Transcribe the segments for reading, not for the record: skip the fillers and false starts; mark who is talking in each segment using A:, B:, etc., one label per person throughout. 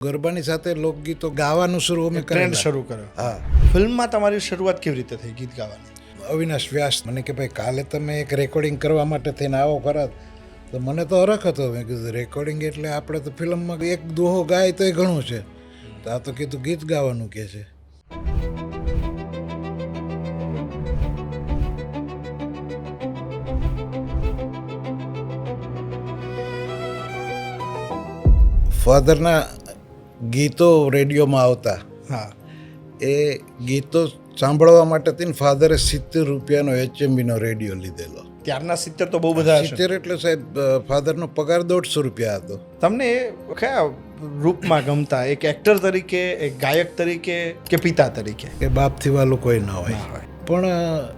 A: ગરબાની સાથે લોકગીતો ગાવાનું અમે
B: ટ્રેન્ડ શરૂ કર્યો.
A: હા,
B: ફિલ્મમાં તમારી શરૂઆત કેવી રીતે થઈ ગીત ગાવાની?
A: અવિનાશ વ્યાસ મને કે ભાઈ કાલે તમે એક રેકોર્ડિંગ કરવા માટે થઈને આવો ખરા. તો મને તો હરખ હતો. મેં કીધું રેકોર્ડિંગ એટલે આપણે તો ફિલ્મમાં એક દોહો ગાય તો એ ઘણું છે. તો આ તો કીધું ગીત ગાવાનું કે છે. ફાધરના ગીતો રેડિયોમાં આવતા.
B: હા,
A: એ ગીતો સાંભળવા માટે થઈને ફાધરે 70 રૂપિયાનો HMBનો રેડિયો લીધેલો.
B: ત્યારના 70 તો બહુ બધા હશે.
A: 70 એટલે સાહેબ ફાધરનો પગાર 150 રૂપિયા હતો.
B: તમને એ કયા રૂપમાં ગમતા? એક એક્ટર તરીકે, એક ગાયક તરીકે, કે પિતા તરીકે?
A: એ બાપથી વાલું કોઈ ન હોય. પણ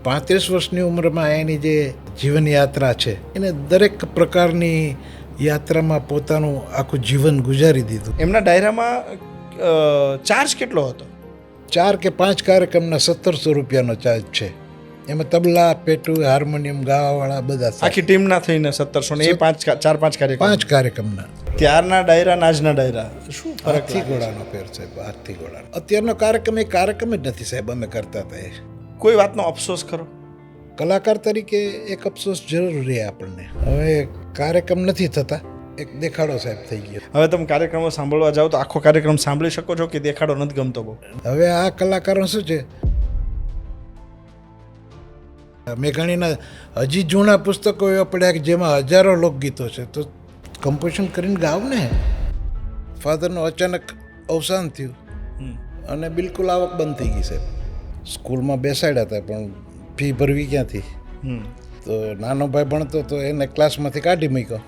A: 35 વર્ષની ઉંમરમાં એની જે જીવન યાત્રા છે એને દરેક પ્રકારની યાત્રામાં પોતાનું આખું જીવન ગુજારી દીધું.
B: એમના ડાયરામાં ચાર્જ કેટલો હતો?
A: 4 કે 5 કાર્યક્રમના 1700 રૂપિયાનો ચાર્જ છે. એમાં તબલા, પેટુ, હાર્મોનિયમ, ગાવાવાળા બધા
B: આખી ટીમના થઈને 1700 ને એ 4-5 કાર્યક્રમ.
A: 5 કાર્યક્રમના.
B: ત્યારના ડાયરા ને આજના ડાયરા શું ફરક?
A: હાથી ઘોડાનો ફેર સાહેબ, હાથી ઘોડાનો. અત્યારનો કાર્યક્રમ એ કાર્યક્રમ જ નથી સાહેબ. અમે કરતા હતા એ.
B: કોઈ વાતનો અફસોસ કરો?
A: કલાકાર તરીકે એક અફસોસ જરૂર રહે આપણને. હવે કાર્યક્રમ નથી થતા, એક દેખાડો સાહેબ થઈ ગયો.
B: હવે તમે કાર્યક્રમો સાંભળવા જાઓ તો આખો કાર્યક્રમ સાંભળી શકો છો કે દેખાડો નથી ગમતો બહુ?
A: હવે આ કલાકારો શું છે, મેઘાણીના હજી જૂના પુસ્તકો એવા પડ્યા કે જેમાં હજારો લોકગીતો છે. તો કમ્પોઝિશન કરીને ગાવ ને. ફાધરનું અચાનક અવસાન થયું અને બિલકુલ આવક બંધ થઈ ગઈ સાહેબ. સ્કૂલમાં બેસાડ્યા હતા પણ ફી ભરવી ક્યાંથી? તો નાનો ભાઈ ભણતો તો એને ક્લાસમાંથી કાઢી મૂક્યો.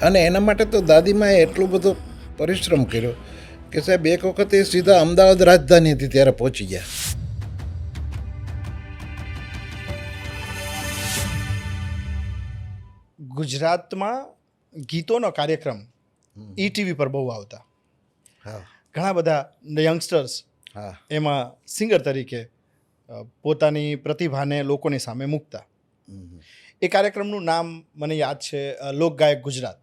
A: અને એના માટે તો દાદીમાએ એટલો બધો પરિશ્રમ કર્યો કે સાહેબ એક વખત એ સીધા અમદાવાદ રાજધાની હતી ત્યારે પહોંચી ગયા.
B: ગુજરાતમાં ગીતોનો કાર્યક્રમ ETV પર બહુ આવતા.
A: હા
B: ઘણા બધા યંગસ્ટર્સ
A: હા
B: એમાં સિંગર તરીકે પોતાની પ્રતિભાને લોકોની સામે મૂકતા. એ કાર્યક્રમનું નામ મને યાદ છે, લોકગાયક ગુજરાત.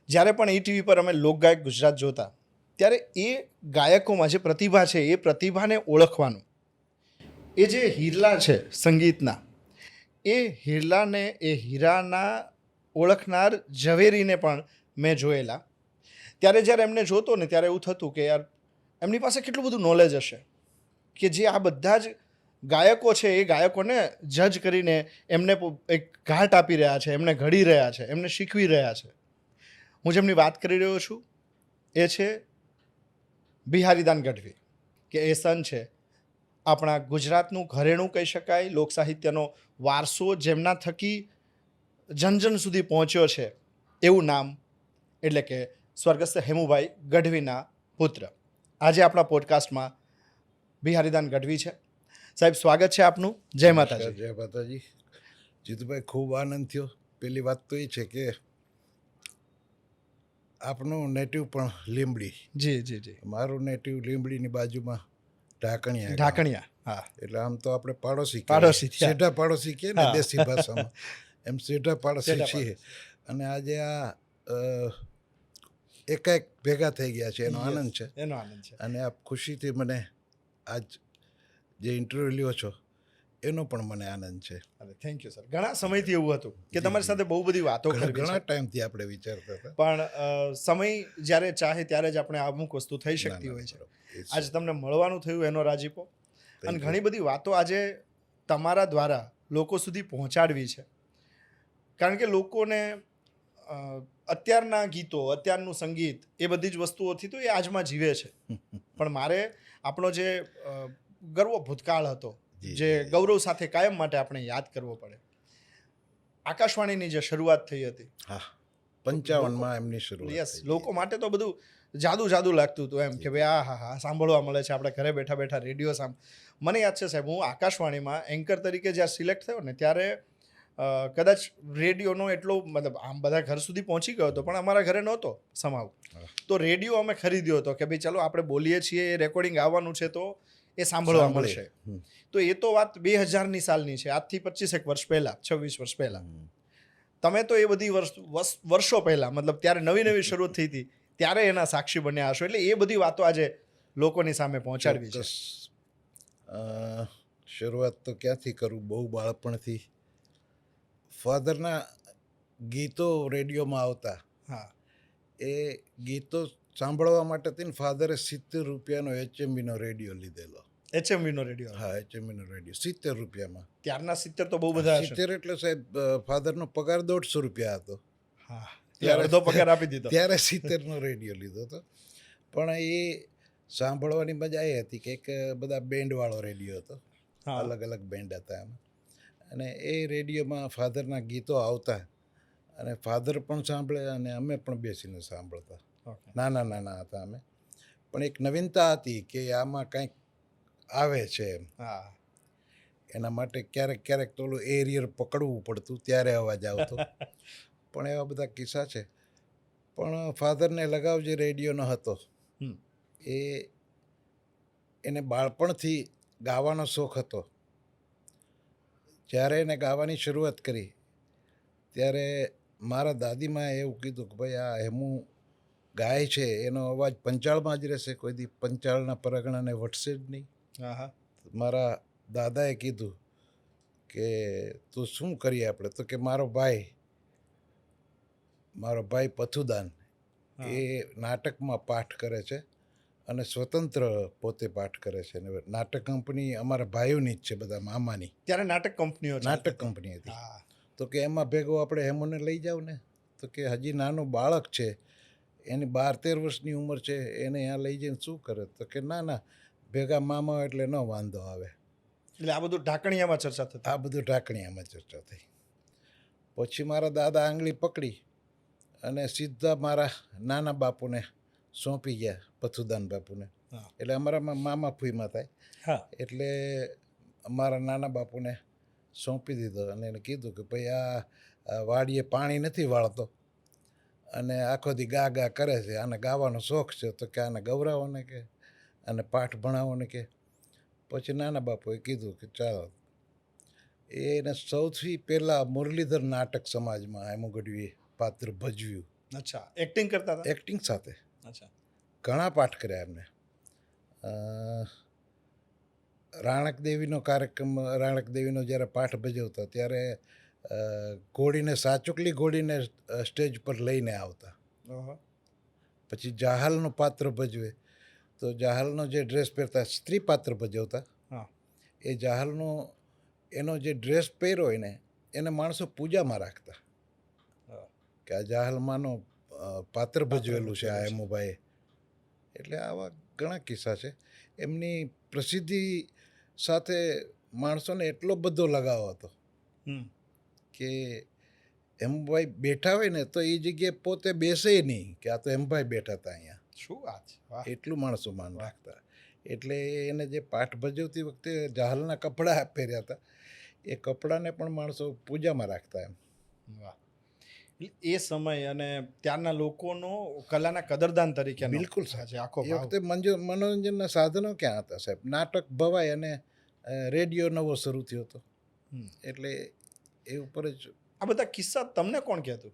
B: જ્યારે પણ ETV પર અમે લોકગાયક ગુજરાત જોતા ત્યારે એ ગાયકોમાં જે પ્રતિભા છે એ પ્રતિભાને ઓળખવાનું, એ જે હીરલા છે સંગીતના, એ હીરલાને, એ હીરાના ઓળખનાર ઝવેરીને પણ મેં જોયેલા. ત્યારે જ્યારે એમને જોતો ને ત્યારે એવું થતું કે યાર એમની પાસે કેટલું બધું નોલેજ હશે કે જે આ બધા જ ગાયકો છે એ ગાયકોને જજ કરીને એમને એક ઘાટ આપી રહ્યા છે, એમને ઘડી રહ્યા છે, એમને શીખવી રહ્યા છે. હું જેમની વાત કરી રહ્યો છું એ છે બિહારીદાન ગઢવી, કે એ સન છે આપણા ગુજરાતનું ઘરેણું કહી શકાય, લોક સાહિત્યનો વારસો જેમના થકી જન સુધી પહોંચ્યો છે એવું નામ, એટલે કે સ્વર્ગસ્થ હેમુભાઈ ગઢવીના પુત્ર. આજે આપણા પોડકાસ્ટમાં બિહારીદાન ગઢવી છે. સાહેબ સ્વાગત છે આપનું. જય માતાજી.
A: જય માતાજી. જીતુભાઈ ખૂબ આનંદ થયો. પહેલી વાત તો એ છે કે આપનું નેટિવ પણ લીંબડી.
B: જી જી જી.
A: મારું નેટિવ લીંબડીની બાજુમાં ઢાકણિયા.
B: ઢાકણિયા. હા,
A: એટલે આમ તો આપણે પાડોશી
B: પાડોશી થયા.
A: સેઢા પાડોશી કહે ને દેશી ભાષામાં, એમ સેઢા પાડોશી
B: સેઢા
A: છીએ. અને આજે આ એકાએક ભેગા થઈ ગયા છે એનો આનંદ છે.
B: એનો આનંદ છે.
A: અને આપ ખુશીથી મને આજ જે ઇન્ટરવ્યૂ લ્યો છો એનો પણ મને આનંદ છે.
B: અરે થેન્ક યુ સર. ઘણા સમયથી એવું હતું કે તમારી સાથે બહુ બધી વાતો કરવી
A: ઘણા
B: છે,
A: ટાઈમથી આપણે વિચારતા હતા.
B: પણ સમય જ્યારે ચાહે ત્યારે જ આપણે અમુક વસ્તુ થઈ શકતી હોય છે. આજે તમને મળવાનું થયું એનો રાજીપો. અને ઘણી બધી વાતો આજે તમારા દ્વારા લોકો સુધી પહોંચાડવી છે. કારણ કે લોકોને અત્યારના ગીતો, અત્યારનું સંગીત, એ બધી જ વસ્તુઓથી તો એ આજમાં જીવે છે. પણ મારે આપણો જે ગર્વ ભૂતકાળ હતો, જે ગૌરવ સાથે કાયમ માટે આપણે યાદ કરવો પડે. આકાશવાણીની જે શરૂઆત થઈ હતી,
A: હા 55માં એમની શરૂઆત.
B: યસ, લોકો માટે તો બધું જાદુ લાગતું હતું એમ કે ભાઈ હા સાંભળવા મળે છે, આપણે ઘરે બેઠા બેઠા રેડિયો મને યાદ છે સાહેબ, હું આકાશવાણીમાં એન્કર તરીકે જ્યારે સિલેક્ટ થયો ને ત્યારે કદાચ રેડિયોનો એટલો મતલબ આમ બધા ઘર સુધી પહોંચી ગયો હતો પણ અમારા ઘરે નહોતો સમાવ. તો રેડિયો અમે ખરીદ્યો હતો કે ભાઈ ચાલો આપણે બોલીએ છીએ, એ રેકોર્ડિંગ આવવાનું છે તો એ સાંભળવા મળશે. તો એ તો વાત 2000ની સાલની છે, આજથી 25 વર્ષ પહેલાં, 26 વર્ષ પહેલાં. તમે તો એ બધી વર્ષો પહેલાં, મતલબ ત્યારે નવી શરૂઆત થઈ હતી ત્યારે એના સાક્ષી બન્યા હશો, એટલે એ બધી વાતો આજે લોકોની સામે પહોંચાડવી છે.
A: ચોક્કસ. શરૂઆત તો ક્યાંથી કરું? બહુ બાળપણથી ફાધરના ગીતો રેડિયોમાં આવતા.
B: હા,
A: એ ગીતો સાંભળવા માટે થઈને ફાધરે 70 રૂપિયાનો HMVનો રેડિયો લીધેલો.
B: HMVનો રેડિયો.
A: હા, HMVનો રેડિયો 70 રૂપિયામાં.
B: ત્યારના 70 તો બહુ બધા હશે.
A: 70 એટલે સાહેબ ફાધરનો પગાર 150 રૂપિયા હતો.
B: હા, ત્યારે અડધો પગાર આપી દીધો.
A: ત્યારે 70નો રેડિયો લીધો હતો. પણ એ સાંભળવાની મજા એ હતી કે એક બધા બેન્ડવાળો રેડિયો હતો.
B: હા.
A: અલગ અલગ બેન્ડ હતા એમાં. અને એ રેડિયોમાં ફાધરના ગીતો આવતા અને ફાધર પણ સાંભળે અને અમે પણ બેસીને સાંભળતા.
B: ઓકે.
A: નાના હતા અમે. પણ એક નવીનતા હતી કે આમાં કંઈક આવે છે એમ.
B: હા,
A: એના માટે ક્યારેક તો ઓલું એરિયર પકડવું પડતું ત્યારે અવાજ આવતો. પણ એવા બધા કિસ્સા છે. પણ ફાધરને લગાવ જે રેડિયોનો હતો
B: હમ,
A: એને બાળપણથી ગાવાનો શોખ હતો. જ્યારે એને ગાવાની શરૂઆત કરી ત્યારે મારા દાદીમાએ એવું કીધું કે ભાઈ આ હેમુ ગાય છે એનો અવાજ પંચાળમાં જ રહેશે, કોઈ દી પંચાળના પરગણાને વટશે જ નહીં.
B: હા, હા.
A: મારા દાદાએ કીધું કે તું શું કરીએ આપણે? તો કે મારો ભાઈ પથુદાન એ નાટકમાં પાઠ કરે છે અને સ્વતંત્ર પોતે પાઠ કરે છે. અને નાટક કંપની અમારા ભાઈઓની જ છે, બધા મામાની
B: ત્યારે નાટક કંપનીઓ
A: નાટક કંપની હતી.
B: હા,
A: તો કે એમાં ભેગો આપણે હેમુને લઈ જાવ ને. તો કે હજી નાનું બાળક છે, એની 12-13 વર્ષની ઉંમર છે, એને અહીંયા લઈ જઈને શું કરે? તો કે ના ભેગા મામા એટલે ન વાંધો આવે.
B: એટલે આ બધું ઢાકણિયામાં ચર્ચા થતી.
A: આ બધું ઢાકણીયામાં ચર્ચા થઈ. પછી મારા દાદા આંગળી પકડી અને સીધા મારા નાના બાપુને સોંપી ગયા, પથુદાન બાપુને.
B: હા.
A: એટલે અમારામાં મામા ફૂઈમાં થાય.
B: હા,
A: એટલે મારા નાના બાપુને સોંપી દીધો અને એને કીધું કે ભાઈ આ વાડીએ પાણી નથી વાળતો અને આખો દી ગા કરે છે, આને ગાવાનો શોખ છે, તો કે આને ગૌરાવો ને કે આને પાઠ ભણાવો ને કે. પછી નાના બાપુએ કીધું કે ચાલો. એને સૌથી પહેલાં મુરલીધર નાટક સમાજમાં હેમુ ગઢવીએ પાત્ર ભજવ્યું.
B: અચ્છા, એક્ટિંગ કરતા હતા.
A: એક્ટિંગ સાથે
B: અચ્છા,
A: ઘણા પાઠ કર્યા એમને. રાણક દેવીનો જ્યારે પાઠ ભજવતા ત્યારે સાચુકલી ઘોડીને સ્ટેજ પર લઈને આવતા.
B: ઓહો.
A: પછી જાહલનું પાત્ર ભજવે તો જાહલનો જે ડ્રેસ પહેરતા, સ્ત્રી પાત્ર ભજવતા.
B: હા,
A: એ એનો જે ડ્રેસ પહેર્યો હોય ને એને માણસો પૂજામાં રાખતા
B: હા.
A: કે આ જાહલમાનો પાત્ર ભજવેલું છે આ હેમુભાઈએ. એટલે આવા ઘણા કિસ્સા છે. એમની પ્રસિદ્ધિ સાથે માણસોને એટલો બધો લગાવ હતો
B: હમ,
A: કે હેમુભાઈ બેઠા હોય ને તો એ જગ્યાએ પોતે બેસે નહીં કે આ તો હેમુભાઈ બેઠા હતા અહીંયા.
B: શું વાત છે. વાહ.
A: એટલું માણસો માન રાખતા. એટલે એને જે પાઠ ભજવતી વખતે જાહલના કપડાં પહેર્યા હતા, એ કપડાને પણ માણસો પૂજામાં રાખતા એમ.
B: વાહ. એટલે એ સમય અને ત્યારના લોકોનો કલાના કદરદાન તરીકે
A: બિલકુલ
B: સાચે આખો
A: એ
B: ભાવ.
A: વખતે મનોરંજનના સાધનો ક્યાં હતા સાહેબ? નાટક ભવાય અને રેડિયો નવો શરૂ થયો હતો.
B: હમ.
A: એટલે એ ઉપર જ
B: આ બધા કિસ્સા તમને કોણ કહેતું?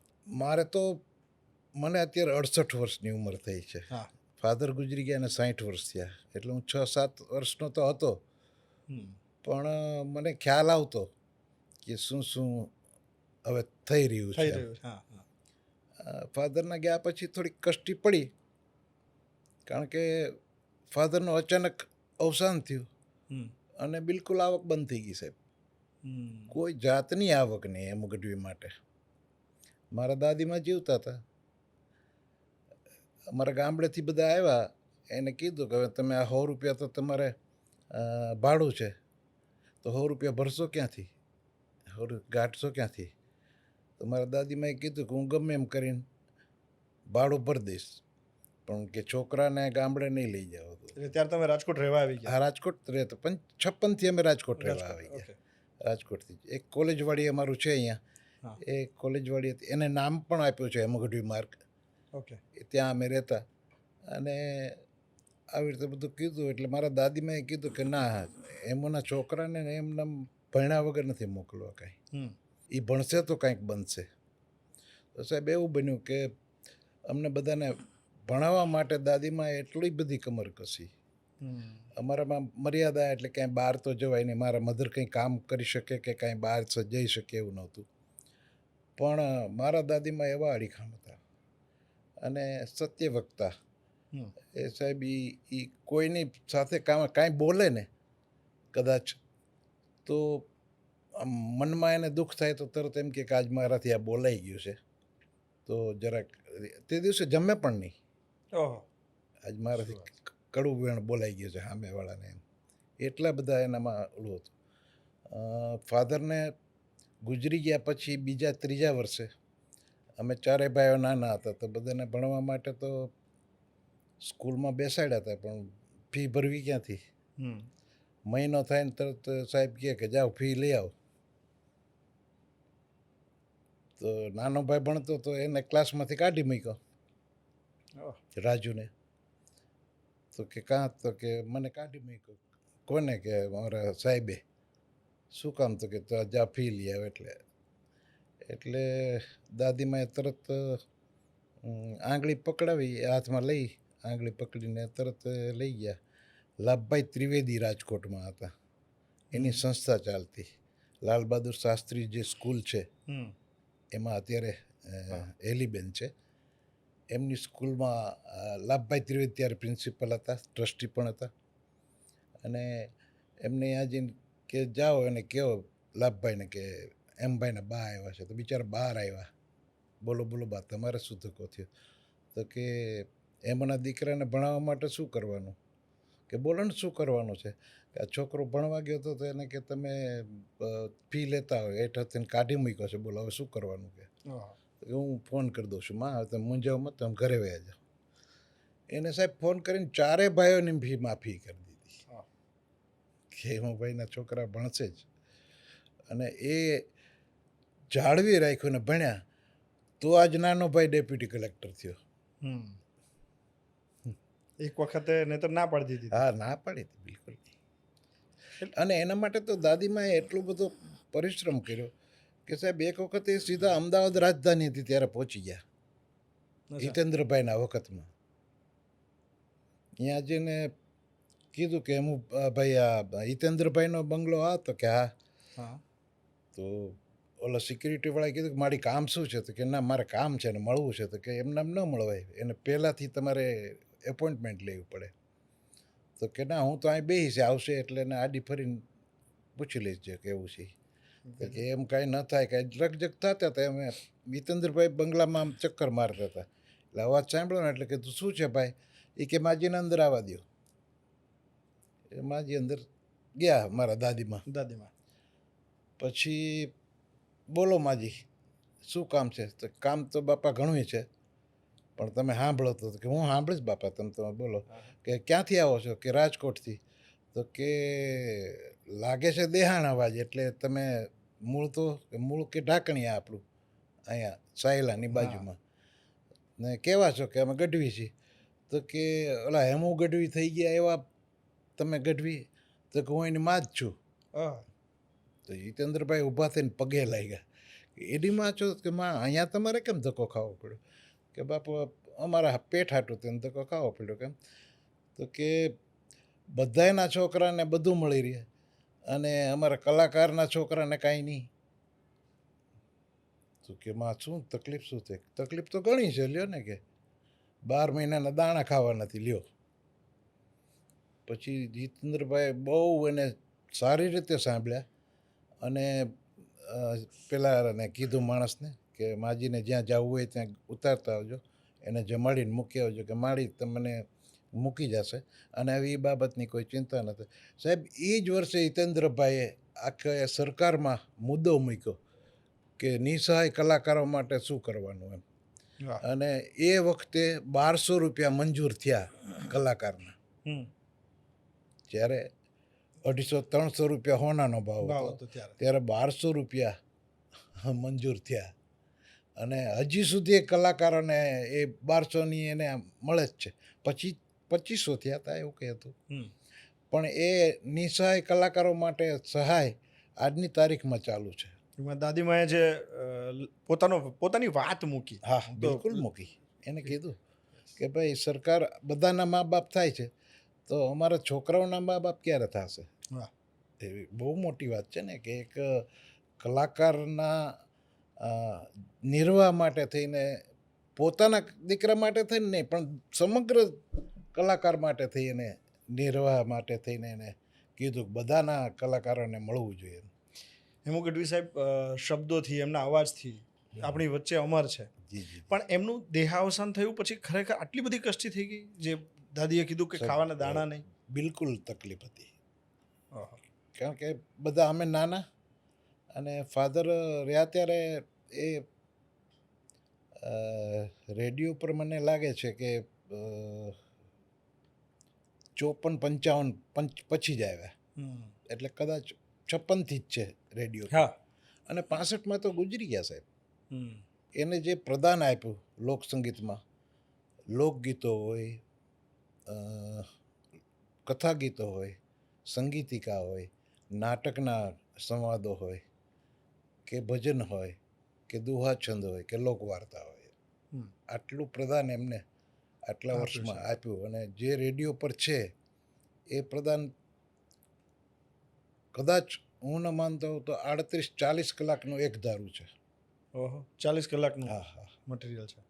A: મને અત્યારે 68 વર્ષની ઉંમર થઈ છે.
B: હા.
A: ફાધર ગુજરી ગયા અને 60 વર્ષ થયા. એટલે હું 6-7 વર્ષનો તો હતો.
B: હમ.
A: પણ મને ખ્યાલ આવતો કે શું હવે થઈ રહ્યું
B: થઈ
A: છે.
B: રહ્યું. હા, હા.
A: ફાધરના ગયા પછી થોડીક કષ્ટી પડી, કારણ કે ફાધરનું અચાનક અવસાન થયું
B: હમ.
A: અને બિલકુલ આવક બંધ થઈ ગઈ સાહેબ.
B: હમ.
A: કોઈ જાતની આવક નહીં હેમુ ગઢવી માટે. મારા દાદીમાં જીવતા હતા. અમારા ગામડેથી બધા આવ્યા, એને કીધું કે હવે તમે આ 100 રૂપિયા તો તમારે ભાડું છે, તો 100 રૂપિયા ભરશો ક્યાંથી, ગાંઠશો ક્યાંથી? તો મારા દાદીમાએ કીધું કે હું ગમે એમ કરીને ભાડું ભરી દઈશ, પણ કે છોકરાને ગામડે નહીં લઈ જાઓ.
B: એટલે ત્યારે તમે રાજકોટ રહેવા આવી ગયા?
A: હા, રાજકોટ રહેતો. 56થી અમે રાજકોટ રહેવા આવી ગયા.
B: ઓકે.
A: રાજકોટથી એક કોલેજવાડી અમારું છે અહીંયા.
B: હા.
A: એ કોલેજવાડી હતી, એને નામ પણ આપ્યું છે હેમુ ગઢવી માર્ગ.
B: ઓકે.
A: ત્યાં અમે રહેતા. અને આવી રીતે બધું કીધું એટલે મારા દાદીમાએ કીધું કે ના, એમના છોકરાને એમના ભણ્યા વગર નથી મોકલવા કાંઈ.
B: હમ.
A: એ ભણશે તો કાંઈક બનશે. તો સાહેબ એવું બન્યું કે અમને બધાને ભણાવવા માટે દાદીમાં એટલી બધી કમર કસી. અમારામાં મર્યાદા એટલે ક્યાંય બહાર તો જવાય નહીં. મારા મધર કંઈ કામ કરી શકે કે કાંઈ બહાર જઈ શકે એવું નહોતું. પણ મારા દાદીમાં એવા અડીખામ હતા અને સત્ય વક્તા. એ સાહેબ એ કોઈની સાથે કાંઈ બોલે ને કદાચ તો આમ મનમાં એને દુઃખ થાય તો તરત એમ કે આજ મારાથી આ બોલાઈ ગયું છે તો જરાક તે દિવસે જમે પણ નહીં.
B: ઓહો,
A: આજ મારાથી કડવું વેણ બોલાઈ ગયું છે સામેવાળાને એમ. એટલા બધા એનામાં ઓલું હતું. ફાધરને ગુજરી ગયા પછી બીજા ત્રીજા વર્ષે અમે ચારે ભાઈઓ નાના હતા તો બધાને ભણવા માટે તો સ્કૂલમાં બેસાડ્યા હતા પણ ફી ભરવી ક્યાંથી. મહિનો થાય ને તરત સાહેબ કહે કે જાઓ ફી લઈ આવો. તો નાનો ભાઈ ભણતો તો એને ક્લાસમાંથી કાઢી મૂક્યો રાજુને. તો કે કાં તો કે મને કાઢી મૂક્યો. કોને કે મારા સાહેબે. શું કામ તો કે તો જા ફી લઈ આવે એટલે દાદીમાએ તરત આંગળી પકડાવી હાથમાં લઈ આંગળી પકડીને તરત લઈ ગયા. લાભભાઈ ત્રિવેદી રાજકોટમાં હતા. એની સંસ્થા ચાલતી લાલ બહાદુર શાસ્ત્રી જે સ્કૂલ છે એમાં અત્યારે હેલીબેન છે. એમની સ્કૂલમાં લાભભાઈ ત્રિવેદી ત્યારે પ્રિન્સિપલ હતા, ટ્રસ્ટી પણ હતા. અને એમને ત્યાં જઈને કે જાઓ એને કહો લાભભાઈને કે એમ ભાઈના બા આવ્યા છે. તો બિચારા બહાર આવ્યા. બોલો બોલો બા તમારે શું ધક્કો થયો? તો કે એમના દીકરાને ભણાવવા માટે શું કરવાનું? કે બોલો ને શું કરવાનું છે? કે આ છોકરો ભણવા ગયો હતો તો એને કે તમે ફી લેતા હોય હેઠળ કાઢી મૂક્યો છે. બોલો હવે શું કરવાનું? કે હું ફોન કરી દઉં છું. માં હવે તમે મૂંઝાવ મત, તમે ઘરે વયા જાઓ. એને સાહેબ ફોન કરીને ચારે ભાઈઓની ફી માફી કરી દીધી કે હેમુભાઈના છોકરા ભણશે જ. અને એ જાળવી રાખ્યું ને ભણ્યા તો આજ નાનો ભાઈ ડેપ્યુટી કલેક્ટર થયો.
B: એક વખતે નહીતર ના પાડી દીધી.
A: હા, ના પાડી હતી બિલકુલ. અને એના માટે તો દાદીમાએ એટલો બધો પરિશ્રમ કર્યો કે સાહેબ એક વખત એ સીધા અમદાવાદ રાજધાની હતી ત્યારે પહોંચી ગયા હિતેન્દ્રભાઈના વખતમાં. ત્યાં જઈને કીધું કે હું ભાઈ આ હિતેન્દ્રભાઈનો બંગલો આ તો કે હા. તો ઓલા સિક્યુરિટીવાળાએ કીધું કે મારી કામ શું છે? તો કે ના મારે કામ છે ને મળવું છે. તો કે એમને ન મળવાય, એને પહેલાંથી તમારે એપોઇન્ટમેન્ટ લેવી પડે. તો કે ના હું તો અહીં બેસીશ, આવશે એટલે એને આડી ફરીને પૂછી લઈશ જે કેવું છે. તો કે એમ કાંઈ ન થાય, કાંઈ રકજક થતા હતા. અમે હિતેન્દ્રભાઈ બંગલામાં આમ ચક્કર મારતા હતા એટલે અવાજ સાંભળ્યો ને એટલે કીધું શું છે ભાઈ? એ કે માજીને અંદર આવવા દો. એ માજી અંદર ગયા મારા દાદીમાં. પછી બોલો માજી શું કામ છે? તો કામ તો બાપા ઘણું છે પણ તમે સાંભળો તો કે હું સાંભળીશ બાપા, તમે બોલો. કે ક્યાંથી આવો છો? કે રાજકોટથી. તો કે લાગે છે દેહાણ અવાજ, એટલે તમે મૂળ કે ઢાકણી આપણું અહીંયા સાયલાની બાજુમાં ને કેવા છો? કે અમે ગઢવી છીએ. તો કે ઓલા હેમુ ગઢવી થઈ ગયા એવા તમે ગઢવી? તો કે હું એની માં જ છું. તો હિતેન્દ્રભાઈ ઊભા થઈને પગે લાગ્યા. એની માં છો? કે માં અહીંયા તમારે કેમ ધક્કો ખાવો પડ્યો? કે બાપુ અમારા પેટ હાટું તેને ધક્કો ખાવો પડ્યો. કેમ? તો કે બધાયના છોકરાને બધું મળી રહે અને અમારા કલાકારના છોકરાને કાંઈ નહીં. તો કે માં શું તકલીફ શું છે? તકલીફ તો ઘણી છે, લ્યો ને કે 12 મહિનાના દાણા ખાવા નથી, લ્યો. પછી જીતેન્દ્રભાઈ બહુ એને સારી રીતે સાંભળ્યા અને પેલાને કીધું માણસને કે માજીને જ્યાં જવું હોય ત્યાં ઉતારતા આવજો, એને જમાડીને મૂકી આવજો કે માળી તમને મૂકી જશે અને આવી એ બાબતની કોઈ ચિંતા નથી. સાહેબ એ જ વર્ષે હિતેન્દ્રભાઈએ આખા સરકારમાં મુદ્દો મૂક્યો કે નિસહાય કલાકારો માટે શું કરવાનું એમ. અને એ વખતે 1200 રૂપિયા મંજૂર થયા કલાકારના. જ્યારે 250-300 રૂપિયા હોનાનો ભાવ હતો ત્યારે 1200 રૂપિયા મંજૂર થયા. અને હજી સુધી કલાકારોને એ 1200ની એને મળે જ છે. પછી 2500 થયા હતા એવું કંઈ હતું. પણ એ નિસહાય કલાકારો માટે સહાય આજની તારીખમાં ચાલુ છે.
B: દાદીમાએ જે પોતાની વાત મૂકી.
A: હા, બિલકુલ મૂકી. એને કીધું કે ભાઈ સરકાર બધાના મા બાપ થાય છે તો અમારા છોકરાઓના મા બાપ ક્યારે થશે?
B: વાહ.
A: એવી બહુ મોટી વાત છે ને કે એક કલાકારના અ, નિર્વાહ માટે થઈને પોતાના દીકરા માટે થઈને નહીં પણ સમગ્ર કલાકાર માટે થઈને નિર્વાહ માટે થઈને એને કીધું કે બધાના કલાકારોને મળવું જોઈએ.
B: હેમુ ગઢવી સાહેબ શબ્દોથી એમના અવાજથી આપણી વચ્ચે અમર છે,
A: જી જી
B: પણ એમનું દેહાવસાન થયું પછી ખરેખર આટલી બધી કષ્ટી થઈ ગઈ, જે દાદીએ કીધું કે ખાવાના દાણા નહીં.
A: બિલકુલ તકલીફ હતી
B: ઓહો.
A: કારણ કે બધા અમે નાના અને ફાધર રહ્યા ત્યારે એ રેડિયો પર મને લાગે છે કે 54-55 પછી જ આવ્યા, એટલે કદાચ 56થી જ છે રેડિયો.
B: હા.
A: અને 65માં તો ગુજરી ગયા સાહેબ.
B: હમ.
A: એને જે પ્રદાન આપ્યું લોકસંગીતમાં, લોકગીતો હોય, કથા ગીતો હોય, સંગીતિકા હોય, નાટકના સંવાદો હોય કે ભજન હોય કે દુહા છંદ હોય કે લોકવાર્તા હોય, આટલું પ્રદાન એમને આટલા વર્ષમાં આપ્યું. અને જે રેડિયો પર છે એ પ્રદાન કદાચ હું ન માનતો હોઉં તો 38-40 કલાકનું એક ધારું છે.
B: ઓહો, 40 કલાકનું
A: હા હા,
B: મટીરિયલ છે.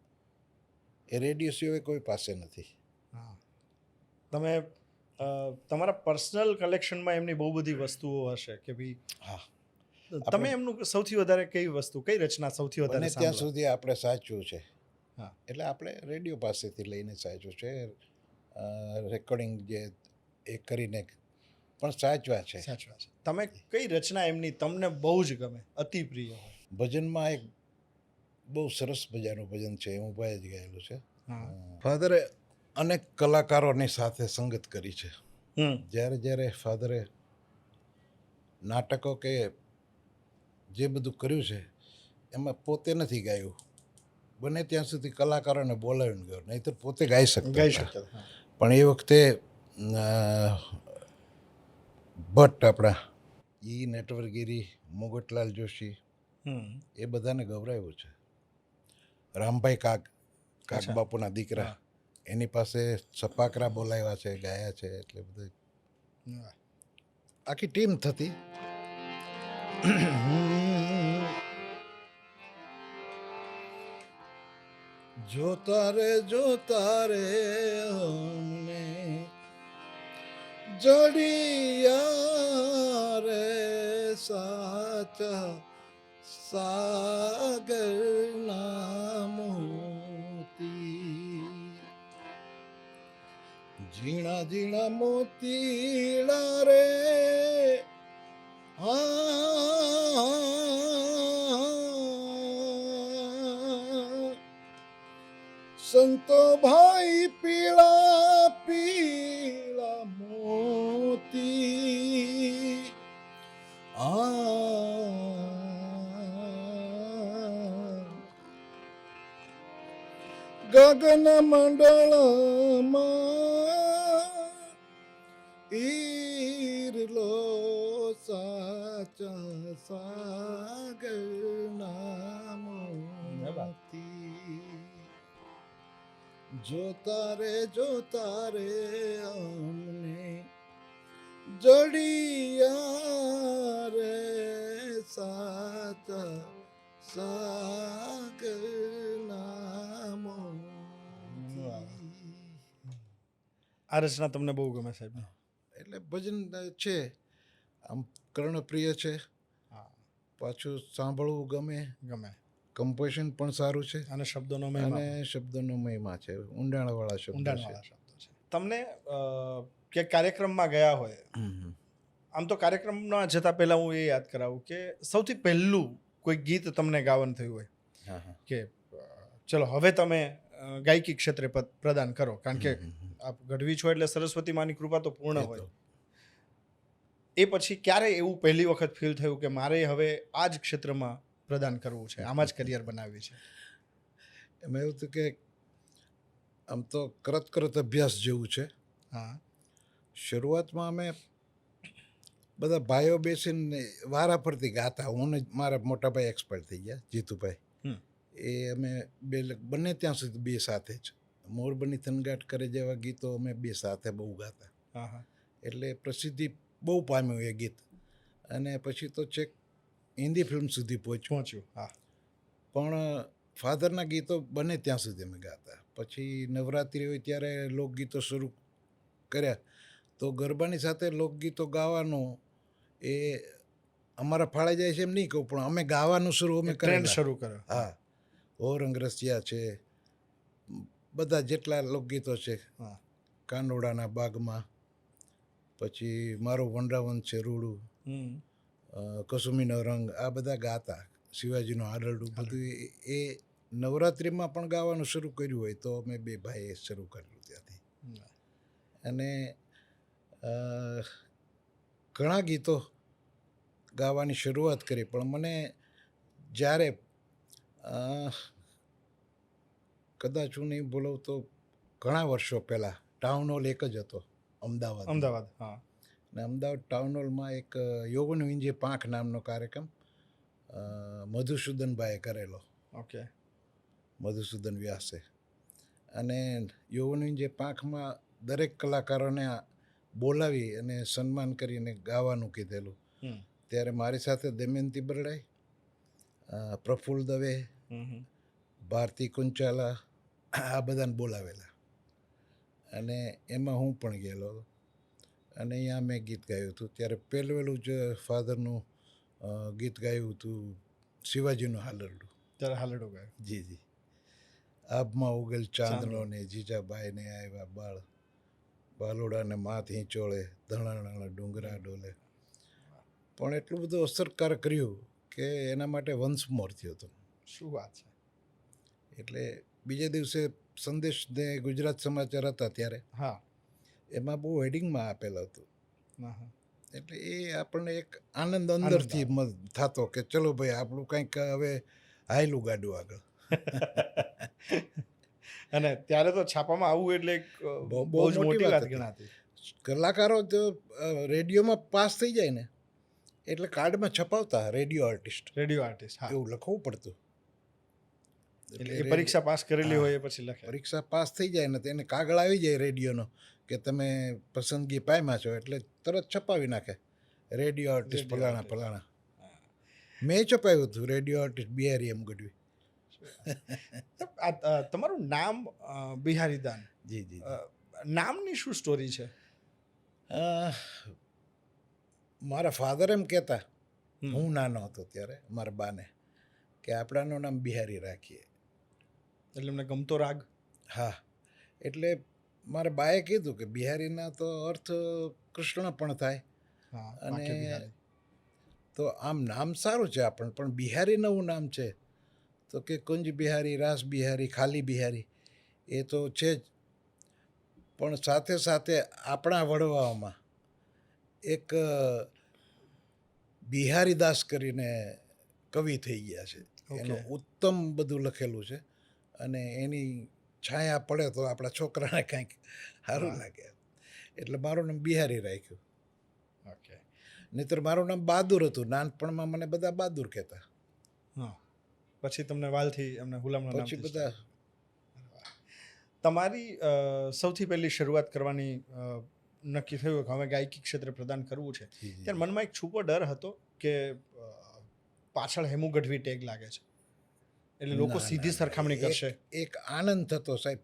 A: એ રેડિયો સિવાય કોઈ પાસે નથી.
B: હા. તમે તમારા પર્સનલ કલેક્શનમાં એમની બહુ બધી વસ્તુઓ હશે કે ભાઈ,
A: હા,
B: તમે એમનું સૌથી વધારે કઈ વસ્તુ, કઈ રચના સૌથી વધારે
A: બને ત્યાં
B: સાંભળો?
A: સુધી આપણે સાચું છે.
B: હા.
A: એટલે આપણે રેડિયો પાસેથી લઈને સાચું છે, રેકોર્ડિંગ જે એ કરીને પણ સાચવા છે.
B: સાચવા છે. તમે કઈ રચના એમની તમને બહુ જ ગમે, અતિ પ્રિય હોય?
A: ભજનમાં એક બહુ સરસ મજાનું ભજન છે, હું ભાઈ જ ગાયેલું છે.
B: હા.
A: ફાધરે અનેક કલાકારોની સાથે સંગત કરી છે.
B: હમ.
A: જ્યારે ફાધરે નાટકો કે જે બધું કર્યું છે એમાં પોતે નથી ગાયું, બને ત્યાં સુધી કલાકારોને બોલાવીને ગયો, નહીંતર પોતે ગાઈ શકતા હતા. પણ એ વખતે ભટ્ટ આપણા ઈ નટવરગીરી, મુગટલાલ જોશી એ બધાને ગૌરાવ્યું છે. રામભાઈ કાગ બાપુના દીકરા, એની પાસે છપાકરા બોલાવ્યા છે, ગાયા છે. એટલે બધું આખી ટીમ થતી. જોતા રે અમને જડિયા રે સાચા સાગરના મોતી, ઝીણા ઝીણા મોતીડા રે સંતો ભાઈ પીળા પીળા મોતી, ગગન મંડળમાં ઈરલો સાચા સાગરના મોતી, જોતા રે અમને જડિયા રે સાચા સાગરના મોતી.
B: આ રચના તમને બહુ ગમે સાહેબ?
A: એટલે ભજન છે, આમ કર્ણપ્રિય છે, પાછું સાંભળવું ગમે, કમ્પોઝિશન પણ સારું છે
B: અને શબ્દોનો
A: મહિમા છે, ઊંડાણવાળા શબ્દો છે.
B: તમને કે કાર્યક્રમમાં ગયા હોય, આમ તો કાર્યક્રમમાં જતા પહેલા હું એ યાદ કરાવું કે સૌથી પહેલું કોઈ ગીત તમને ગાવાનું થયું હોય કે ચલો હવે તમે ગાયકી ક્ષેત્રે પ્રદાન કરો, કારણ કે આપ ગઢવી છો એટલે સરસ્વતી માની કૃપા તો પૂર્ણ હોય, એ પછી ક્યારે એવું પહેલી વખત ફીલ થયું કે મારે હવે આ જ ક્ષેત્રમાં પ્રદાન કરવું છે, આમાં જ કરિયર બનાવવી છે?
A: એમાં એવું હતું કે આમ તો કરત અભ્યાસ જેવું છે.
B: હા.
A: શરૂઆતમાં અમે બધા ભાઈઓ બેસીને વારા ફરતી ગાતા. હું ને મારા મોટા ભાઈ એક્સપર્ટ થઈ ગયા, જીતુભાઈ. એ અમે બંને ત્યાં સુધી બે સાથે જ મોર બની થનગાટ કરે જેવા ગીતો અમે બે સાથે બહુ ગાતા.
B: હા હા
A: એટલે પ્રસિદ્ધિ બહુ પામ્યું એ ગીત. અને પછી તો છેક હિન્દી ફિલ્મ સુધી પહોંચ્યું.
B: પહોંચ્યું. હા
A: પણ ફાધરના ગીતો બને ત્યાં સુધી અમે ગાતા. પછી નવરાત્રિ હોય ત્યારે લોકગીતો શરૂ કર્યા. તો ગરબાની સાથે લોકગીતો ગાવાનું એ અમારા ફાળે જાય છે એમ નહીં કહું, પણ અમે ગાવાનું શરૂ અમે
B: ટ્રેન્ડ
A: કરેલા.
B: શરૂ કર્યો.
A: હા, ઓ રંગરસિયા છે, બધા જેટલા લોકગીતો છે,
B: હા
A: કાનોડાના બાગમાં, પછી મારું વનરાવન છે રૂડું, કસુમીનો રંગ, આ બધા ગાતા. શિવાજીનો આરડું, બધું એ નવરાત્રિમાં પણ ગાવાનું શરૂ કર્યું હોય તો અમે બે ભાઈએ શરૂ કરેલું ત્યાંથી. અને ઘણા ગીતો ગાવાની શરૂઆત કરી. પણ મને જ્યારે કદાચ હું નહીં બોલાવું તો ઘણા વર્ષો પહેલાં ટાઉન હોલ એક જ હતો અમદાવાદ.
B: અમદાવાદ. હા
A: ને અમદાવાદ ટાઉન હોલમાં એક યૌવન વિંજે પાંખ નામનો કાર્યક્રમ મધુસૂદનભાઈએ કરેલો.
B: ઓકે.
A: મધુસૂદન વ્યાસે. અને યૌવન વિંજે પાંખમાં દરેક કલાકારોને બોલાવી અને સન્માન કરીને ગાવાનું કીધેલું. ત્યારે મારી સાથે દમયંતી બરડાઈ, પ્રફુલ્લ દવે, ભારતી કુંચાલા, આ બધાને બોલાવેલા. અને એમાં હું પણ ગયેલો. અને અહીંયા મેં ગીત ગાયું હતું. ત્યારે પહેલું જ ફાધરનું ગીત ગાયું હતું, શિવાજીનું હાલરડું.
B: ત્યારે હાલરડું ગાયું.
A: જી જી. આબમાં ઉગેલ ચાંદલો ને જીજાબાઈને આવ્યા બાળ, બાલોડાને માથ હિંચોળે, ધણાણા ડુંગરા ડોલે. પણ એટલું બધું અસરકારક કર્યું કે એના માટે વન્સ મોર થયો હતો.
B: શું વાત છે.
A: એટલે બીજે દિવસે સંદેશ ને ગુજરાત સમાચાર હતા ત્યારે,
B: હા
A: એમાં બહુ હેડિંગમાં આપેલું હતું.
B: હા
A: એટલે એ આપણને એક આનંદ અંદરથી થતો કે ચલો ભાઈ આપણું કંઈક હવે હાયલું ગાડું આગળ.
B: અને ત્યારે તો છાપામાં આવવું એટલે એક બહુ જ મોટી વાત ગણાતી.
A: કલાકારો તો રેડિયોમાં પાસ થઈ જાય ને એટલે કાર્ડમાં છપાવતા રેડિયો આર્ટિસ્ટ.
B: Radio artist. હા
A: એવું લખવું પડતું.
B: એટલે એ પરીક્ષા પાસ કરેલી હોય એ પછી લખે.
A: પરીક્ષા પાસ થઈ જાય ને તેને કાગળ આવી જાય રેડિયોનો કે તમે પસંદગી પામ્યા છો એટલે તરત છપાવી નાખે રેડિયો આર્ટિસ્ટ ફલાણા ફલાણા. મેં છપાયું હતું રેડિયો આર્ટિસ્ટ બિહારી એમ ગઢવી.
B: તમારું નામ બિહારી દાન.
A: જી જી.
B: નામની શું સ્ટોરી છે?
A: મારા ફાધર એમ કહેતા, હું નાનો હતો ત્યારે મારા બાને, કે આપણાનું નામ બિહારી રાખીએ.
B: એટલે એમને ગમતો રાગ.
A: હા, એટલે મારા બાએ કીધું કે બિહારીના તો અર્થ કૃષ્ણ પણ થાય. અને તો આમ નામ સારું છે આપણને, પણ બિહારી નવું નામ છે તો કે કુંજ બિહારી, રાસ બિહારી, ખાલી બિહારી એ તો છે જ. પણ સાથે સાથે આપણા વડવાઓમાં એક બિહારીદાસ કરીને કવિ થઈ ગયા છે. એનું ઉત્તમ બધું લખેલું છે અને એની છાયા પડે તો આપણા છોકરાને કંઈક સારું લાગે. એટલે મારું નામ બિહારી રાખ્યું.
B: ઓકે.
A: નહીંતર મારું નામ બહાદુર હતું. નાનપણમાં મને બધા બહાદુર કહેતા.
B: હા, પછી તમને વાલથી એમને હુલામણા નામ
A: પછી બધા.
B: તમારી સૌથી પહેલી શરૂઆત કરવાની નક્કી થયું કે હવે ગાયકી ક્ષેત્રે પ્રદાન કરવું છે, ત્યારે મનમાં એક છૂપો ડર હતો કે પાછળ હેમુ ગઢવી ટેગ લાગે છે એટલે લોકો સીધી સરખામણી કરશે?
A: એક આનંદ થતો સાહેબ.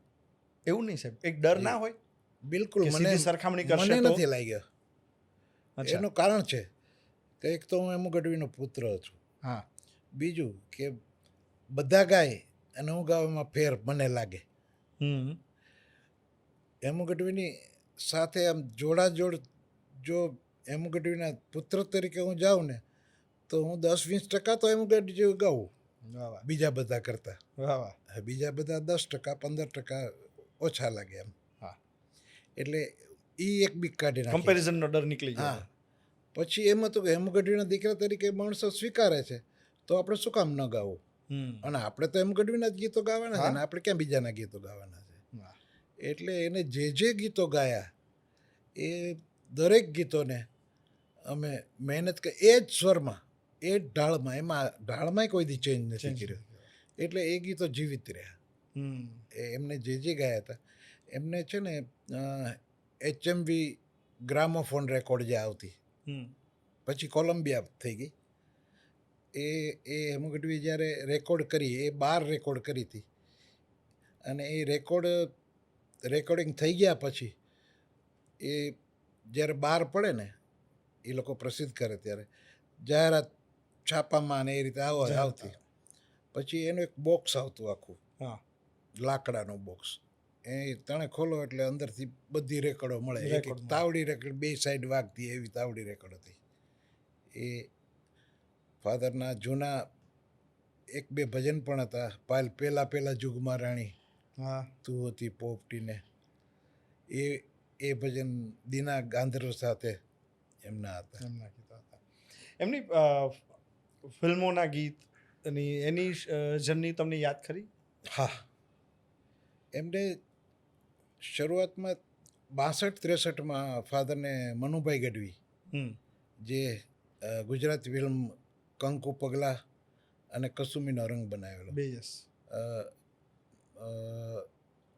B: એવું નહીં સાહેબ, એક ડર ના હોય?
A: બિલકુલ.
B: મને સરખામણી કરશે
A: મને નથી લાગ્યો. એનું કારણ છે કે એક તો હું હેમુ ગઢવીનો પુત્ર છું.
B: હા.
A: બીજું કે બધા ગાય અને હું ગાવામાં ફેર મને લાગે. હેમુ ગઢવીની સાથે આમ જોડાજોડ જો હેમુ ગઢવીના પુત્ર તરીકે હું જાઉં ને તો હું 10-20% તો હેમુ ગઢવી જેવું ગાઉં બીજા બધા કરતાં. બીજા બધા 10%, 15% ઓછા લાગે એમ.
B: હા.
A: એટલે એ એક બીક કાઢી નાખી.
B: કમ્પેરિઝનનો ડર નીકળી ગયો.
A: હા. પછી એમ હતું કે હેમુ ગઢવીના દીકરા તરીકે માણસો સ્વીકારે છે તો આપણે શું કામ ન ગાવું? અને આપણે તો હેમુ ગઢવીના જ ગીતો ગાવાના છે ને, આપણે ક્યાં બીજાના ગીતો ગાવાના છે? એટલે એને જે ગીતો ગાયા એ દરેક ગીતોને અમે મહેનત કરી એ જ સ્વરમાં, એ જ ઢાળમાં, એમાં ઢાળમાંય કોઈ દી ચેન્જ નથી કર્યો. એટલે એ ગીતો જીવિત રહ્યા. એમને જે ગાયા હતા એમને છે ને HMV ગ્રામોફોન રેકોર્ડ જે આવતી પછી કોલંબિયા થઈ ગઈ એ હેમુ ગઢવી જ્યારે રેકોર્ડ કરી એ 12 રેકોર્ડ કરી હતી અને એ રેકોર્ડિંગ થઈ ગયા પછી એ જ્યારે બહાર પડે ને એ લોકો પ્રસિદ્ધ કરે ત્યારે જાહેરાત છાપામાં ને એ રીતે આવતી પછી એનું એક બોક્સ આવતું આખું લાકડાનું બોક્સ એ તણે ખોલો એટલે અંદરથી બધી રેકોર્ડો મળે એક તાવડી રેકોર્ડ 2 સાઈડ વાગતી એવી તાવડી રેકોર્ડ હતી એ ફાધરના જૂના 1-2 ભજન પણ હતા પેલા જુગમાં રાણી તું હતી પોપટીને એ ભજન દીના ગાંધર્વ સાથે એમના હતા
B: એમની ફિલ્મોના ગીત એની જર્ની તમને યાદ ખરી?
A: હા, એમને શરૂઆતમાં 62-63માં ફાધરને મનુભાઈ ગઢવી જે ગુજરાતી ફિલ્મ કંકુ પગલા અને કસુમીનો રંગ બનાવેલો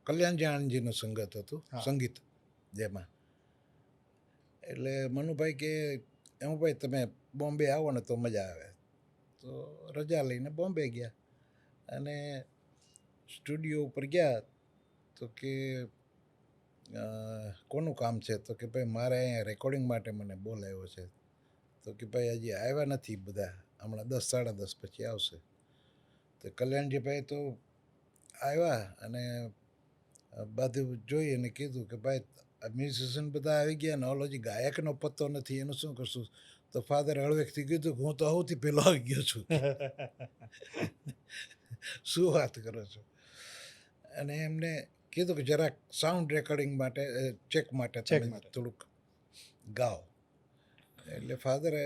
A: કલ્યાણજી આણંદજીનું સંગીત જેમાં એટલે મનુભાઈ કે એમભાઈ તમે બોમ્બે આવો ને તો મજા આવે તો રજા લઈને બોમ્બે ગયા અને સ્ટુડિયો ઉપર ગયા તો કે કોનું કામ છે તો કે ભાઈ મારે અહીંયા રેકોર્ડિંગ માટે મને બોલાવ્યો છે તો કે ભાઈ હજી આવ્યા નથી બધા હમણાં 10-10:30 પછી આવશે તો કલ્યાણજીભાઈ તો આવ્યા અને બધું જોઈ અને કીધું કે ભાઈ મ્યુઝિશિયન બધા આવી ગયા ને ઓલો હજી ગાયકનો પત્તો નથી એનું શું કરશું તો ફાધર હળવેકથી કીધું કે હું તો સૌથી પહેલો આવી ગયો છું શું વાત કરો છો અને એમને કીધું કે જરાક સાઉન્ડ રેકોર્ડિંગ માટે ચેક માટે થોડુંક ગાઓ એટલે ફાધરે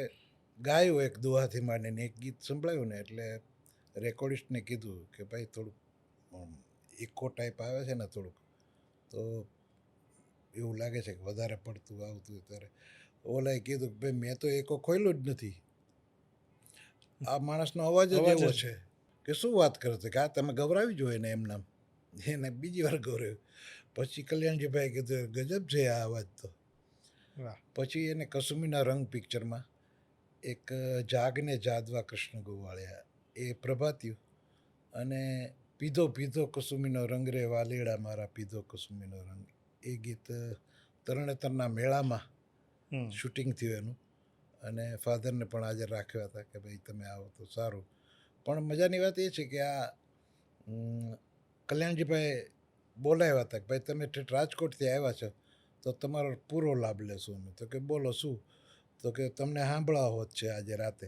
A: ગાયું એક દુહાથી માંડીને એક ગીત સંભળાયું ને એટલે રેકોર્ડિસ્ટને કીધું કે ભાઈ થોડુંક ઇકો ટાઈપ આવે છે ને થોડુંક તો એવું લાગે છે કે વધારે પડતું આવતું ત્યારે ઓલાએ કીધું કે ભાઈ મેં તો એકો ખોલ્યું જ નથી આ માણસનો અવાજ જ એવો છે કે શું વાત કરો છો કે આ તમે ગૌરાવી જોઈએ ને એમનામ એને બીજી વાર ગૌરાવ્યું પછી કલ્યાણજીભાઈ કીધું ગજબ છે આ અવાજ તો પછી એને કસુમીના રંગ પિક્ચરમાં એક જાગને જાદવા કૃષ્ણ ગોવાળિયા એ પ્રભાત્યું અને પીધો પીધો કસુમીનો રંગ રે વાલીડા મારા પીધો કસુમીનો રંગ એ ગીત તરણેતરના મેળામાં શૂટિંગ થયું એનું અને ફાધરને પણ હાજર રાખ્યા હતા કે ભાઈ તમે આવો તો સારું પણ મજાની વાત એ છે કે આ કલ્યાણજીભાઈ બોલાવ્યા હતા કે ભાઈ તમે રાજકોટથી આવ્યા છો તો તમારો પૂરો લાભ લેશું અમે તો કે બોલો શું તો કે તમને સાંભળવા જ છે આજે રાતે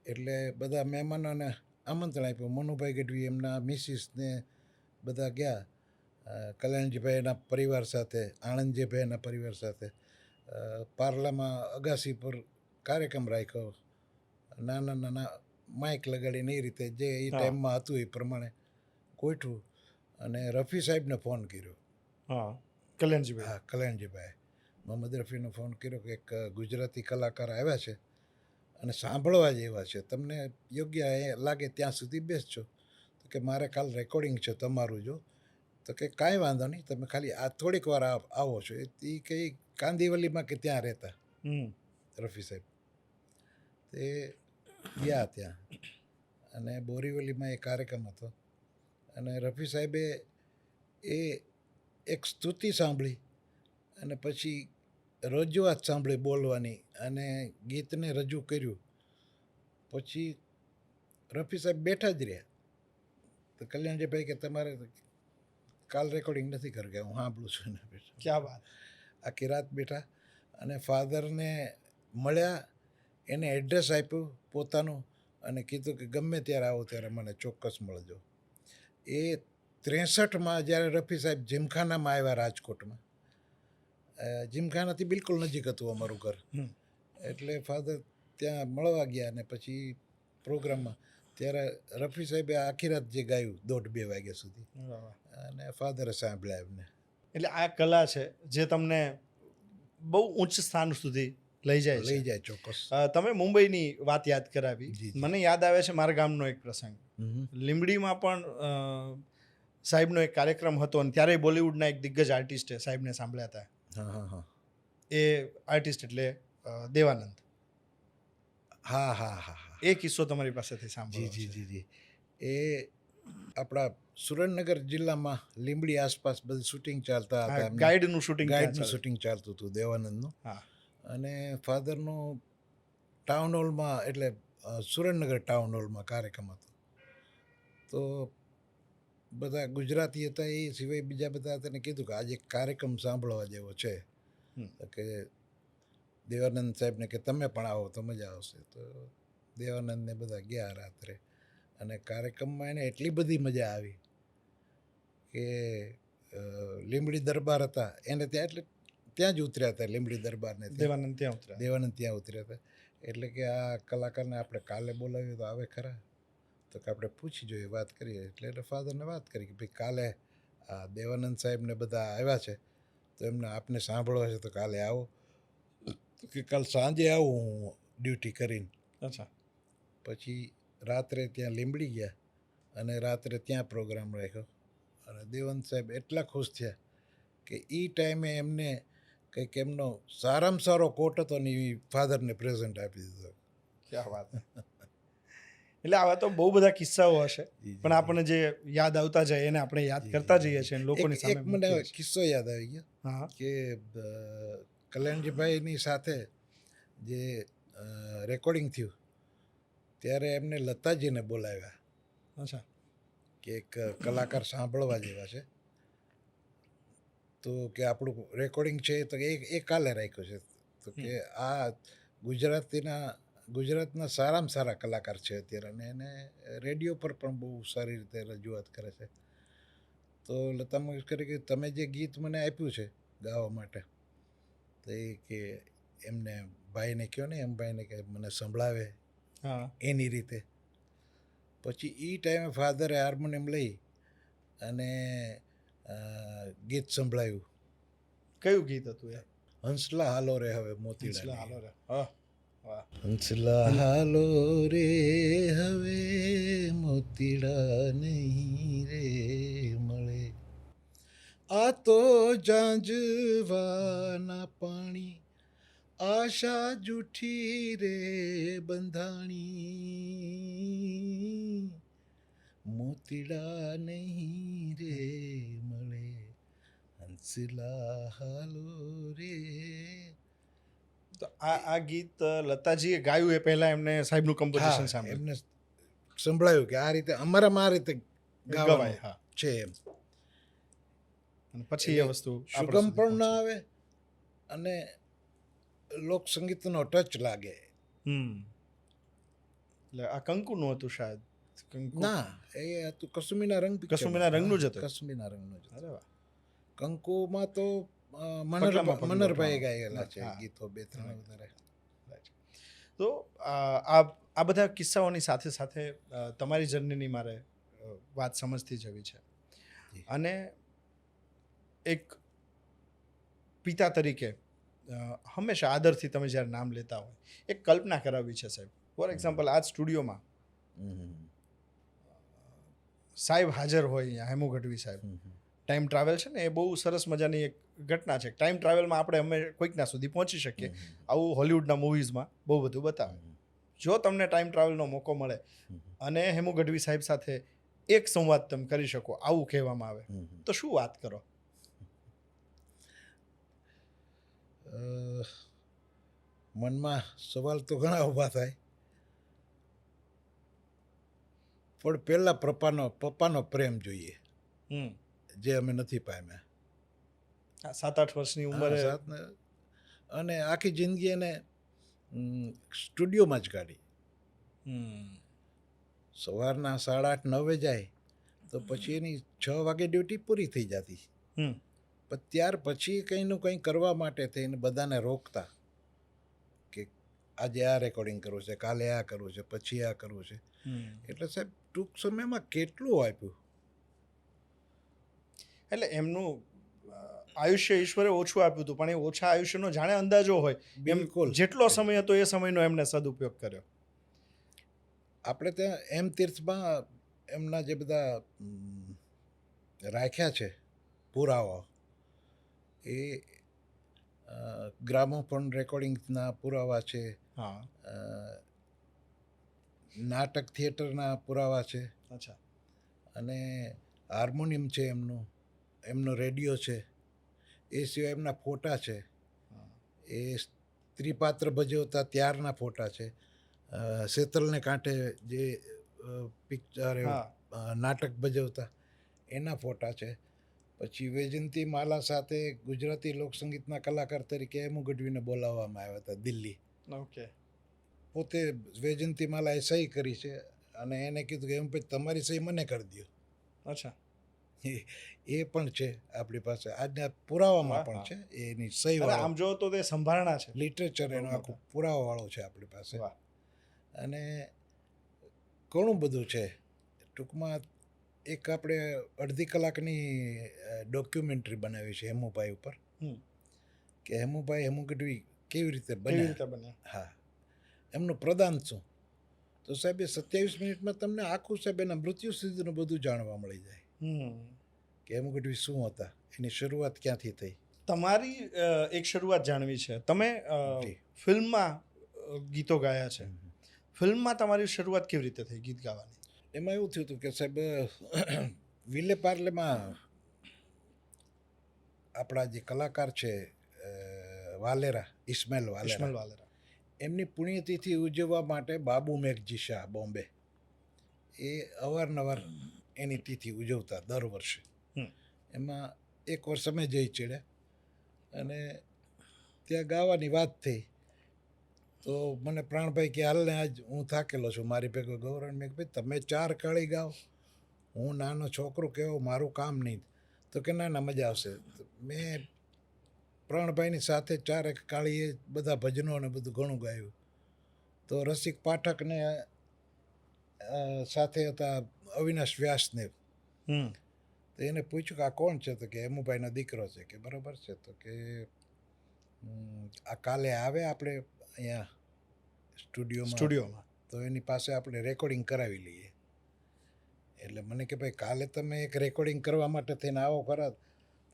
A: એટલે બધા મહેમાનોને આમંત્રણ આપ્યું મનુભાઈ ગઢવી એમના મિસિસને બધા ગયા કલ્યાણજીભાઈના પરિવાર સાથે આણંદજીભાઈના પરિવાર સાથે પાર્લામાં અગાસી પર કાર્યક્રમ રાખ્યો નાના માઇક લગાડીને એ રીતે જે એ ટાઈમમાં હતું એ પ્રમાણે ગોઠવું અને રફી સાહેબને ફોન કર્યો કલ્યાણજીભાઈ મોહમ્મદ રફીનો ફોન કર્યો કે એક ગુજરાતી કલાકાર આવ્યા છે અને સાંભળવા જેવા છે તમને યોગ્ય લાગે ત્યાં સુધી બેસજો તો કે મારે કાલ રેકોર્ડિંગ છે તમારું જો તો કે કાંઈ વાંધો નહીં તમે ખાલી આ થોડીક વાર આવો છો એ કંઈ કાંદીવલીમાં કે ત્યાં રહેતા રફી સાહેબ તે ગયા ત્યાં અને બોરીવલીમાં એ કાર્યક્રમ હતો અને રફી સાહેબે એ એક સ્તુતિ સાંભળી અને પછી રજૂઆત સાંભળી બોલવાની અને ગીતને રજૂ કર્યું પછી રફી સાહેબ બેઠા જ રહ્યા તો કલ્યાણજીભાઈ કે તમારે કાલ રેકોર્ડિંગ નથી કર ગયા હું સાંભળું છું એને બેઠા
B: ક્યાં વાત
A: આખી રાત બેઠા અને ફાધરને મળ્યા એને એડ્રેસ આપ્યું પોતાનું અને કીધું કે ગમે ત્યારે આવો ત્યારે મને ચોક્કસ મળજો એ 63માં જ્યારે રફી સાહેબ જીમખાનામાં આવ્યા રાજકોટમાં જીમખાનાથી બિલકુલ નજીક હતું અમારું ઘર એટલે ફાધર ત્યાં મળવા ગયા અને પછી પ્રોગ્રામમાં ત્યારે રફી સાહેબે આખી રાત જે ગાયું 1:30-2 વાગ્યા સુધી અને ફાધરે સાંભળ્યા એમને
B: એટલે આ કલા છે જે તમને બહુ ઉચ્ચ સ્થાન સુધી લઈ જાય
A: લઈ
B: છે.
A: જાય ચોક્કસ.
B: તમે મુંબઈની વાત યાદ કરાવી,
A: જી, જી.
B: મને યાદ આવે છે મારા ગામનો એક પ્રસંગ. લીંબડીમાં પણ સાહેબનો એક કાર્યક્રમ હતો અને ત્યારે બોલિવૂડના એક દિગ્ગજ આર્ટિસ્ટે સાહેબને સાંભળ્યા હતા.
A: હા હા હા
B: એ આર્ટિસ્ટ એટલે દેવાનંદ.
A: હા હા હા હા
B: એ કિસ્સો તમારી પાસેથી
A: જી
B: સાંભળ્યો
A: જી
B: છે.
A: જી જી. એ આપણા સુરેન્દ્રનગર જિલ્લામાં લીંબડી આસપાસ બધું શૂટિંગ ચાલતા હતા. એમને
B: ગાઈડનું શૂટિંગ
A: ગાઈડનું શૂટિંગ ચાલતું હતું દેવાનંદનું.
B: હા.
A: અને ફાધરનું ટાઉન હોલમાં એટલે સુરેન્દ્રનગર ટાઉન હોલમાં કાર્યક્રમ હતો. તો બધા ગુજરાતી હતા, એ સિવાય બીજા બધા હતા ને કીધું કે આજે એક કાર્યક્રમ સાંભળવા જેવો છે. તો કે દેવાનંદ સાહેબને કે તમે પણ આવો તો મજા આવશે. તો દેવાનંદને બધા ગયા રાત્રે અને કાર્યક્રમમાં એને એટલી બધી મજા આવી કે લીંબડી દરબાર હતા એને ત્યાં એટલે ત્યાં જ ઉતર્યા હતા લીંબડી દરબારને
B: દેવાનંદ ત્યાં ઉતર્યા.
A: દેવાનંદ ત્યાં ઉતર્યા હતા. એટલે કે આ કલાકારને આપણે કાલે બોલાવ્યો તો આવે ખરા? તો કે આપણે પૂછી જોઈએ, વાત કરીએ. એટલે ફાધરને વાત કરી કે ભાઈ કાલે આ દેવાનંદ સાહેબને બધા આવ્યા છે તો એમને આપને સાંભળવા છે તો કાલે આવો. તો કે કાલ સાંજે આવું હું ડ્યુટી કરીને.
B: અચ્છા.
A: પછી રાત્રે ત્યાં લીંબડી ગયા અને રાત્રે ત્યાં પ્રોગ્રામ રાખ્યો. અને દેવાનંદ સાહેબ એટલા ખુશ થયા કે એ ટાઈમે એમને કંઈક એમનો સારામાં સારો કોટ હતો ને એ ફાધરને પ્રેઝન્ટ આપી દીધો.
B: ક્યાં વાત. એટલે આવા તો બહુ બધા કિસ્સાઓ હશે, પણ આપણને જે યાદ આવતા જાય એને આપણે યાદ કરતા જઈએ છીએ અને લોકોની સામે
A: એક મને કિસ્સો યાદ આવી ગયો
B: હા.
A: કે કલ્યાણજીભાઈની સાથે જે રેકોર્ડિંગ થયું ત્યારે એમને લતાજીને બોલાવ્યા.
B: અચ્છા.
A: કે એક કલાકાર સાંભળવા જેવા છે તો કે આપણું રેકોર્ડિંગ છે તો એ કાલે રાખ્યું છે. તો કે આ ગુજરાતના સારામાં સારા કલાકાર છે અત્યારે અને એને રેડિયો પર પણ બહુ સારી રીતે રજૂઆત કરે છે. તો લતા મંગેશકરે કે તમે જે ગીત મને આપ્યું છે ગાવા માટે તો એ કે એમને ભાઈને કહો ને એમ ભાઈને કે મને સંભળાવે એની રીતે. પછી એ ટાઈમે ફાધરે હાર્મોનિયમ લઈ અને ગીત સંભળાયું.
B: કયું ગીત હતું એ?
A: હંસલા હાલો રે હવે મોતીડા.
B: હાલો રે. વાહ.
A: હંસલા હાલો રે હવે મોતીડા નહીં રે મળે. આ તો ઝાંઝવાના પાણી આશા જૂઠી રે બંધાણી મોતીડા નહીં રે મળે હંસલા હાલો રે.
B: તો આ ગીત લતાજીએ ગાયું એ પહેલા એમને સાહેબનું કમ્પોઝિશન સાંભળ્યું,
A: એમને સંભળાયું કે આ રીતે અમારામાં આ રીતે ગાવાય.
B: હા
A: છે એમ.
B: અને પછી એ વસ્તુ
A: સુગમ પણ ના આવે અને લોક સંગીતનો ટચ લાગે.
B: એટલે આ કંકુનું હતું શાયદ.
A: ના, એ હતું કસુમીના રંગ.
B: કસુમીના રંગનું જ હતું.
A: કસુમીના રંગનું જ.
B: અરે વાહ.
A: કંકુમાં તો મનરભાઈ ગાયેલા છે ગીતો બે ત્રણ વધારે.
B: તો આ બધા કિસ્સાઓની સાથે સાથે તમારી જર્નીની મારે વાત સમજતી જવી છે. અને એક પિતા તરીકે હંમેશા આદરથી તમે જ્યારે નામ લેતા હોય એક કલ્પના કરાવવી છે સાહેબ. ફોર એક્ઝામ્પલ આ સ્ટુડિયોમાં સાહેબ હાજર હોય અહીંયા, હેમુ ગઢવી સાહેબ. ટાઈમ ટ્રાવેલ છે ને એ બહુ સરસ મજાની એક ઘટના છે. ટાઈમ ટ્રાવેલમાં આપણે અમે કોઈકના સુધી પહોંચી શકીએ. આવું હોલિવૂડના મૂવીઝમાં બહુ બધું બતાવે. જો તમને ટાઈમ ટ્રાવેલનો મોકો મળે અને હેમુ ગઢવી સાહેબ સાથે એક સંવાદ તમે કરી શકો આવું કહેવામાં આવે તો શું વાત કરો?
A: મનમાં સવાલ તો ઘણા ઊભા થાય, પણ પહેલા પપ્પાનો પ્રેમ જોઈએ જે અમે નથી પામ્યા.
B: 7-8 વર્ષની ઉંમરે
A: અને આખી જિંદગી એને સ્ટુડિયોમાં જ કાઢી. સવારના 8:30-9 જાય તો પછી એની 6 વાગે ડ્યુટી પૂરી થઈ જતી. પણ ત્યાર પછી કંઈનું કંઈ કરવા માટે થઈને બધાને રોકતા કે આજે આ રેકોર્ડિંગ કરવું છે, કાલે આ કરવું છે, પછી આ કરવું છે. એટલે સાહેબ ટૂંક સમયમાં કેટલું આપ્યું.
B: એટલે એમનું આયુષ્ય ઈશ્વરે ઓછું આપ્યું હતું પણ એ ઓછા આયુષ્યનો જાણે અંદાજો હોય એમ
A: બિલકુલ.
B: જેટલો સમય હતો એ સમયનો એમને સદુપયોગ કર્યો.
A: આપણે ત્યાં એમ તીર્થમાં એમના જે બધા રાખ્યા છે પુરાવા એ ગ્રામોફોન રેકોર્ડિંગના પુરાવા છે,
B: હા,
A: નાટક થિયેટરના પુરાવા છે,
B: અચ્છા,
A: અને હાર્મોનિયમ છે એમનો રેડિયો છે, એ સિવાય એમના ફોટા છે, એ સ્ત્રીપાત્ર ભજવતા ત્યારના ફોટા છે, શેતલને કાંઠે જે પિક્ચર નાટક ભજવતા એના ફોટા છે, પછી વૈજયંતી માલા સાથે ગુજરાતી લોકસંગીતના કલાકાર તરીકે હેમુ ગઢવીને બોલાવવામાં આવ્યા હતા દિલ્હી.
B: ઓકે,
A: પોતે વૈજયંતી માલાએ સહી કરી છે અને એને કીધું કે હેમુભાઈ તમારી સહી મને કરી દો.
B: અચ્છા,
A: એ પણ છે આપણી પાસે, આજના પુરાવામાં પણ છે એની સહી વાળો.
B: આમ જો તો તે સંભારણા છે,
A: લિટરેચર એનો આખું પુરાવા વાળો છે આપણી પાસે.
B: વાહ,
A: અને ઘણું બધું છે. ટૂંકમાં એક આપણે અડધી કલાકની ડોક્યુમેન્ટરી બનાવી છે હેમુભાઈ ઉપર, કે હેમુભાઈ હેમુ ગઢવી કેવી રીતે બન્યા. હા, એમનું પ્રદાન શું. તો સાહેબ એ 27 મિનિટમાં તમને આખું સાહેબ એના મૃત્યુ સુધીનું બધું જાણવા મળી જાય કે હેમુ ગઢવી શું હતા, એની શરૂઆત ક્યાંથી થઈ.
B: તમારી એક શરૂઆત જાણવી છે. તમે ફિલ્મમાં ગીતો ગાયા છે, ફિલ્મમાં તમારી શરૂઆત કેવી રીતે થઈ ગીત ગાવાની?
A: એમાં એવું થયું હતું કે સાહેબ વિલે પાર્લેમાં આપણા જે કલાકાર છે વાલેરા, ઇસ્માઇલ વાલેરા, એમની પુણ્યતિથિ ઉજવવા માટે બાબુ મેઘજી શાહ બોમ્બે એ અવારનવાર એની તિથિ ઉજવતા દર વર્ષે. એમાં એક વર્ષ અમે જઈ ચડ્યા અને ત્યાં ગાવાની વાત થઈ. તો મને પ્રાણભાઈ કે હાલને આજ હું થાકેલો છું, મારી ભેગો ગૌરવ. મેં ભાઈ તમે 4 કાળી ગાઓ, હું નાનો છોકરો કેવો, મારું કામ નહીં. તો કે ના મજા આવશે. મેં પ્રાણભાઈની સાથે 4 કાળીએ બધા ભજનો અને બધું ઘણું ગાયું. તો રસિક પાઠકને સાથે હતા અવિનાશ વ્યાસને. તો એને પૂછ્યું કે આ કોણ છે? તો કે હેમુભાઈનો દીકરો છે. કે બરાબર છે. તો કે આ કાલે આવે આપણે અહીંયા સ્ટુડિયોમાં, તો એની પાસે આપણે રેકોર્ડિંગ કરાવી લઈએ. એટલે મને કે ભાઈ કાલે તમે એક રેકોર્ડિંગ કરવા માટે થઈને આવો ખરા.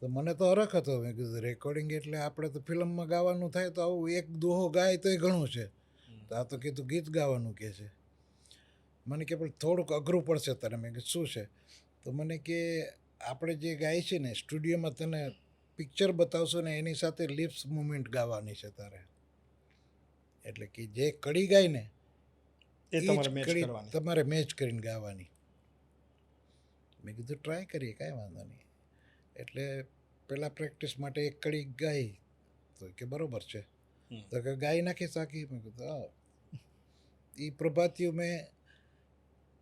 A: તો મને તો હરખ હતો. મેં કીધું રેકોર્ડિંગ એટલે આપણે તો ફિલ્મમાં ગાવાનું થાય તો આવું એક દોહો ગાય તોય ઘણું છે. તો આ તો કીધું ગીત ગાવાનું કહે છે. મને કે પણ થોડુંક અઘરું પડશે તને. મેં કીધું શું છે? તો મને કે આપણે જે ગાય છે ને સ્ટુડિયોમાં તને પિક્ચર બતાવશો ને એની સાથે લિપ્સ મુવમેન્ટ ગાવાની છે તારે. એટલે કે જે કડી ગાય ને એ તમારે મેચ કરીને ગાવાની. મેં કીધું ટ્રાય કરીએ, કાંઈ વાંધો નહીં. એટલે પહેલાં પ્રેક્ટિસ માટે એક કડી ગાઈ. તો કે બરાબર છે. તો કે ગાઈ નાખી સાકી. મેં કીધું હા. એ પ્રભાતિયું મેં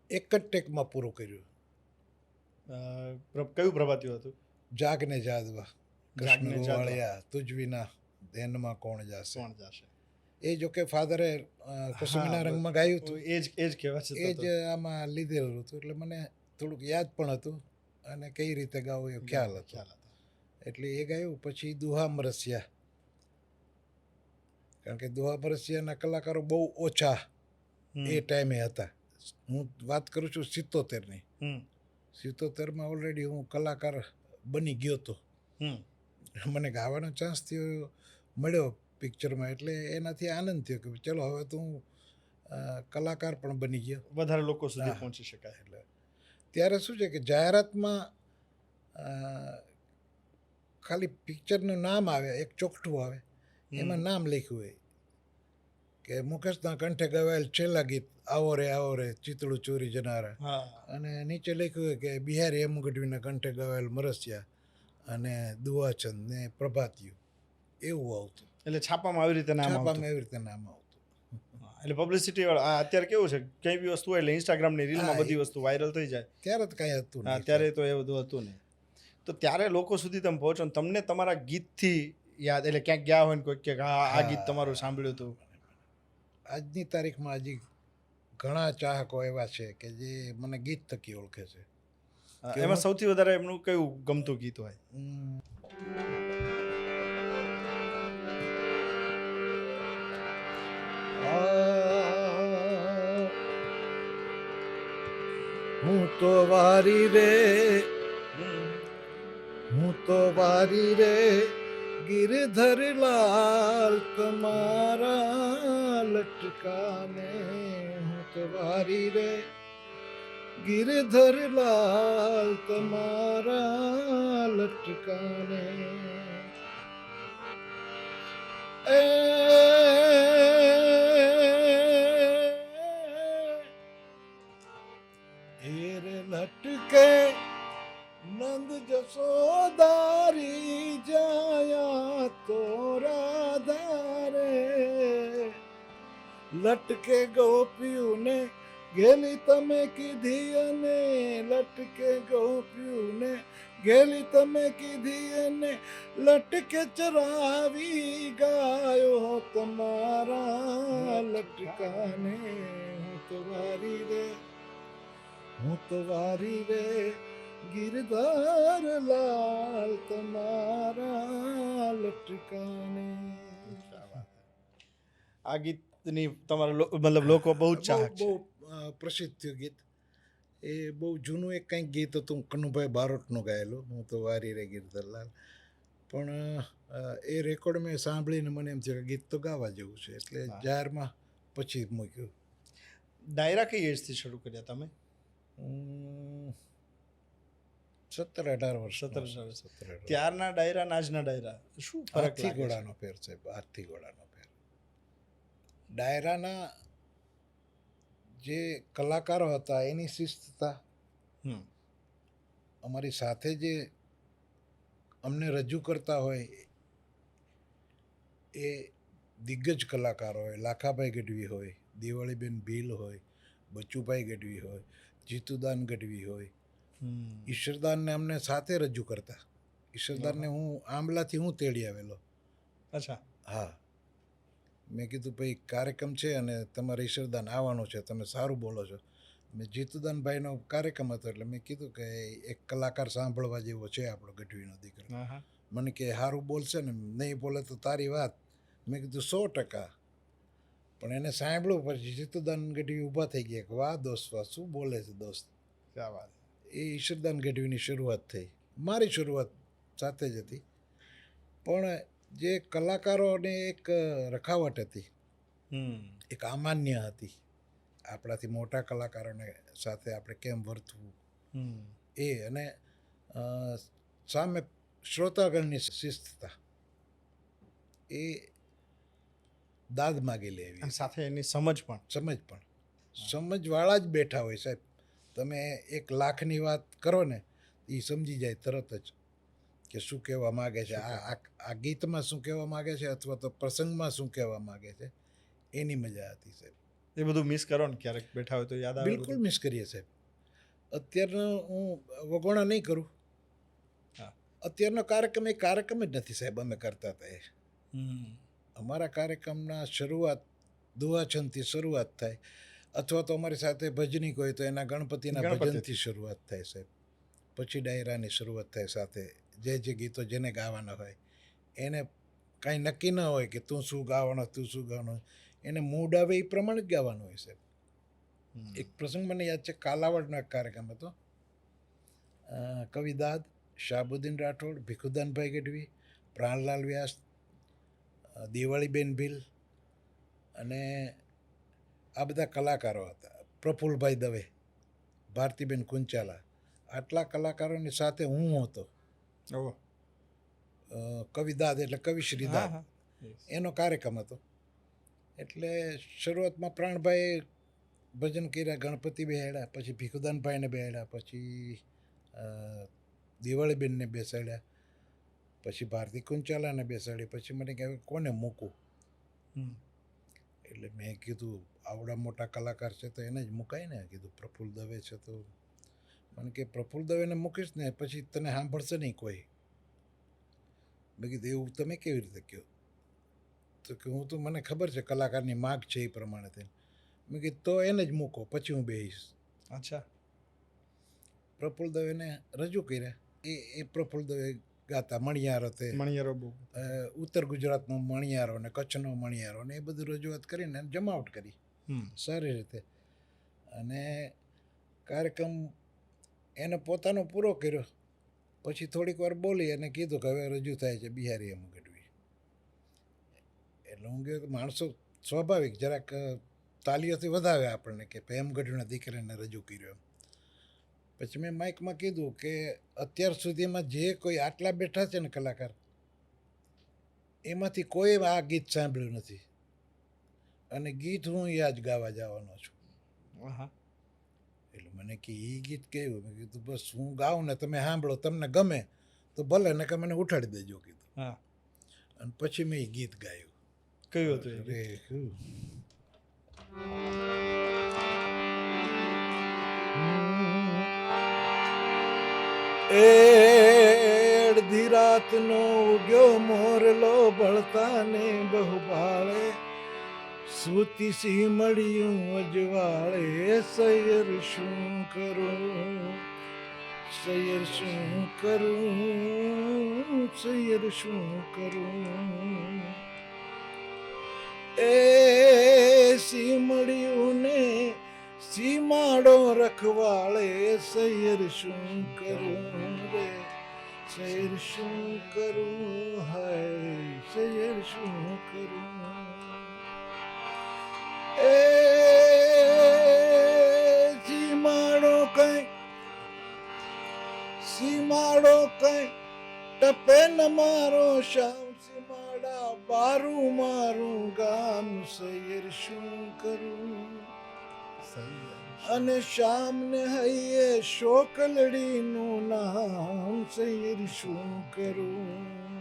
A: એક જ ટેકમાં પૂરું કર્યું.
B: કયું પ્રભાતિયું હતું?
A: જાગને જાદવા કૃષ્ણ ગોવાળિયા તુજ વિના ધ્યાનમાં કોણ જાશે. એ જો કે ફાધરે કુસુમીના રંગમાં ગાયું હતું.
B: એ જ કહેવાય છે.
A: એ જ આમાં લીધેલું હતું. એટલે મને થોડુંક યાદ પણ હતું અને કઈ રીતે ગાવું એ ખ્યાલ હતો. એટલે એ ગાયું. પછી દુહા મરસિયા, કારણ કે દુહા મરસિયાના કલાકારો બહુ ઓછા એ ટાઈમે હતા. હું વાત કરું છું 77ની. 77માં ઓલરેડી હું કલાકાર બની ગયો હતો. મને ગાવાનો ચાન્સ થયો, મળ્યો પિક્ચરમાં. એટલે એનાથી આનંદ થયો કે ચલો હવે તો હું કલાકાર પણ બની ગયો,
B: વધારે લોકો સુધી પહોંચી શકાય.
A: એટલે ત્યારે શું છે કે જાહેરાતમાં ખાલી પિક્ચરનું નામ આવે, એક ચોકઠું આવે, એમાં નામ લખ્યું હોય કે મુકેશના કંઠે ગવાયેલ છેલ્લા ગીત આવો રે ચિતળું ચોરી જનારા. અને નીચે લખ્યું હોય કે બિહારી હેમુ ગઢવીના કંઠે ગવાયેલ મરસિયા અને દુઆચંદ ને પ્રભાતિયું, એવું આવતું.
B: એટલે છાપામાં આવી રીતે નામ આવતું. એટલે પબ્લિસિટી વાળા અત્યારે કેવું છે, કઈ બી વસ્તુ એટલે ઇન્સ્ટાગ્રામની રીલમાં બધી વસ્તુ વાયરલ થઈ જાય.
A: ત્યારે તો કાંઈ હતું નહીં.
B: ત્યારે તો એ બધું હતું નહીં. તો ત્યારે લોકો સુધી તમે પહોંચો ને તમને તમારા ગીતથી યાદ, એટલે ક્યાંક ગયા હોય ને કોઈ કે આ ગીત તમારું સાંભળ્યું હતું.
A: આજની તારીખમાં હજી ઘણા ચાહકો એવા છે કે જે મને ગીત થકી ઓળખે છે.
B: એમાં સૌથી વધારે એમનું કયું ગમતું ગીત હોય?
A: હું તો વારી રે હું તો વારી રે ગિરધર લાલ તમારા લટકાને હું તો વારી રે ગિરધર લાલ તમારા લટકાને एर लटके नंद जसोदारी जाया तो राधारे लटके गोपियों ने गेली तमे कीधी अने लटके गोपियों ने गेली तमे कीधी अने लटके चरावी गायो તમારા લટકાને હું તો વારી રે હું તો વારી રે ગિરધર લાલ તમારા લટકાને.
B: આ ગીતની તમારા મતલબ લોકો બહુ જ ચાહક છે.
A: બહુ પ્રસિદ્ધ થયું ગીત. એ બહુ જૂનું એક કંઈક ગીત હતું કનુભાઈ બારોટનું ગાયેલું હું તો વારી રે ગિરધરલાલ. પણ એ રેકોર્ડ મેં સાંભળીને મને એમ થયું કે ગીત તો ગાવા જેવું છે એટલે જાહેરમાં પછી મૂક્યું.
B: ડાયરા કઈ એજથી શરૂ કર્યા તમે?
A: 17-18 વર્ષ.
B: 17 ત્યારના ડાયરા ને આજના ડાયરા શું ફરક
A: હાથી
B: લાગે છે?
A: ઘોડાનો ફેર છે. હાથી ઘોડાનો ફેર. ડાયરાના જે કલાકારો હતા એની શિસ્તતા, અમારી સાથે જે અમને રજૂ કરતા હોય એ દિગ્ગજ કલાકારો હોય, લાખાભાઈ ગઢવી હોય, દિવાળીબેન ભીલ હોય, બચુભાઈ ગઢવી હોય, જીતુદાન ગઢવી હોય, ઈશ્વરદાનને અમને સાથે રજૂ કરતા. ઈશ્વરદાનને હું આંબલાથી હું તેડી આવેલો.
B: અચ્છા.
A: હા, મેં કીધું ભાઈ કાર્યક્રમ છે અને તમારે ઈશ્વરદાન આવવાનું છે, તમે સારું બોલો છો. મેં જીતુદાનભાઈનો કાર્યક્રમ હતો એટલે મેં કીધું કે એક કલાકાર સાંભળવા જેવો છે આપણો ગઢવીનો દીકરો. મને કે સારું બોલશે ને, નહીં બોલે તો તારી વાત. મેં કીધું 100%. પણ એને સાંભળ્યું પછી જીતુદાન ગઢવી ઊભા થઈ ગયા કે વાહ દોસ્ત વાહ, શું બોલે છે દોસ્ત.
B: ક્યાં વાત.
A: એ ઈશ્વરદાન ગઢવીની શરૂઆત થઈ. મારી શરૂઆત સાથે જ હતી. પણ જે કલાકારોને એક રખાવટ હતી, એક અમાન્ય હતી, આપણાથી મોટા કલાકારોને સાથે આપણે કેમ વર્તવું એ, અને સામે શ્રોતાગણની શિસ્તતા, એ દાદ માગી લે એવી.
B: સાથે એની સમજ પણ
A: સમજવાળા જ બેઠા હોય સાહેબ. તમે 1 લાખની વાત કરો ને એ સમજી જાય તરત જ કે શું કહેવા માગે છે, આ ગીતમાં શું કહેવા માગે છે અથવા તો પ્રસંગમાં શું કહેવા માગે છે. એની મજા હતી સાહેબ.
B: એ બધું મિસ કરો ને ક્યારેક બેઠા હોય તો યાદ આવે?
A: બિલકુલ મિસ કરીએ સાહેબ. અત્યારનો હું વગોણા નહીં કરું, અત્યારનો કાર્યક્રમ એ કાર્યક્રમ જ નથી સાહેબ. અમે કરતા હતા એ અમારા કાર્યક્રમના શરૂઆત દુહાછંદથી શરૂઆત થાય, અથવા તો અમારી સાથે ભજનિક હોય તો એના ગણપતિના ભજનથી શરૂઆત થાય સાહેબ. પછી ડાયરાની શરૂઆત થાય સાથે. જે ગીતો જેને ગાવાના હોય એને કાંઈ નક્કી ન હોય કે તું શું ગાવાનો, એને મૂડ આવે એ પ્રમાણે જ ગાવાનું હોય સાહેબ. એક પ્રસંગ મને યાદ છે, કાલાવડનો એક કાર્યક્રમ હતો. કવિદાદ, શાહબુદ્દીન રાઠોડ, ભીખુદાનભાઈ ગઢવી, પ્રાણલાલ વ્યાસ, દિવાળીબેન ભીલ અને આ બધા કલાકારો હતા. પ્રફુલભાઈ દવે, ભારતીબેન કુંચાલા, આટલા કલાકારોની સાથે હું હતો. કવિદાદ એટલે કવિશ્રી દાદ, એનો કાર્યક્રમ હતો. એટલે શરૂઆતમાં પ્રાણભાઈ ભજન કર્યા, ગણપતિ બેહાડ્યા, પછી ભીખુદાનભાઈને બેહાડ્યા, પછી દિવાળીબેનને બેસાડ્યા, પછી ભારતી કુંચાલાને બેસાડી. પછી મને કહે કોને મૂકું, એટલે મેં કીધું આવડા મોટા કલાકાર છે તો એને જ મુકાય ને. કીધું પ્રફુલ્લ દવે છે તો મને કે પ્રફુલ્લ દવેને મૂકીશ ને પછી તને સાંભળશે નહીં કોઈ. મેં કીધું એવું તમે કેવી રીતે કહો? તો કે હું તો મને ખબર છે કલાકારની માગ છે એ પ્રમાણે થઈને. મેં કીધું તો એને જ મૂકો પછી હું બેસીશ.
B: અચ્છા.
A: પ્રફુલ્લ દવેને રજૂ કર્યા. એ પ્રફુલ્લ દવે ગાતા મણિયારો તે ઉત્તર ગુજરાતનો મણિયારો ને કચ્છનો મણિયારો ને એ બધું રજૂઆત કરીને જમાવટ કરી સારી રીતે. અને કાર્યક્રમ એને પોતાનો પૂરો કર્યો, પછી થોડીક વાર બોલી અને કીધું કે હવે રજૂ થાય છે બિહારી હેમુ ગઢવી. એટલે હું કહ્યું કે માણસો સ્વાભાવિક જરાક તાલીઓથી વધાવે આપણને કે હેમુ ગઢવીના દીકરાને રજૂ કર્યો. પછી મેં માઇકમાં કીધું કે અત્યાર સુધીમાં જે કોઈ આટલા બેઠા છે ને કલાકાર, એમાંથી કોઈ આ ગીત સાંભળ્યું નથી અને ગીત હું યાદ ગાવા જવાનો છું. એટલે મને કે એ ગીત કેવું? મેં કીધું બસ હું ગાઉં ને તમે સાંભળો, તમને ગમે તો ભલે, ને કે મને ઉઠાડી દેજો કીધું.
B: હા.
A: અને પછી મેં એ ગીત ગાયું.
B: કયું હતું એ?
A: અરે શું અડધી રાતનો ઉગ્યો મોરલો બળતાને બહુ ભાળે, સૂતી સી મળ્યું અજવાળે, સૈયર શું કરું, સૈયર શું કરું, સૈયર શું કરું. એ સીમળ્યું ને સીમાડો રખવાળે, સૈયર શું કરું રે, સૈયર શું કરું, હાય સૈયર શું કરું. એ સીમાડો કઈ, સીમાડો કઈ ટપે ન મારો શ્યામ, સીમાડા બારું મારું ગામ, સૈયર શું કરું. અને શ્યામને હૈયે શોકલડીનું નામ, સૈયર શું કરું,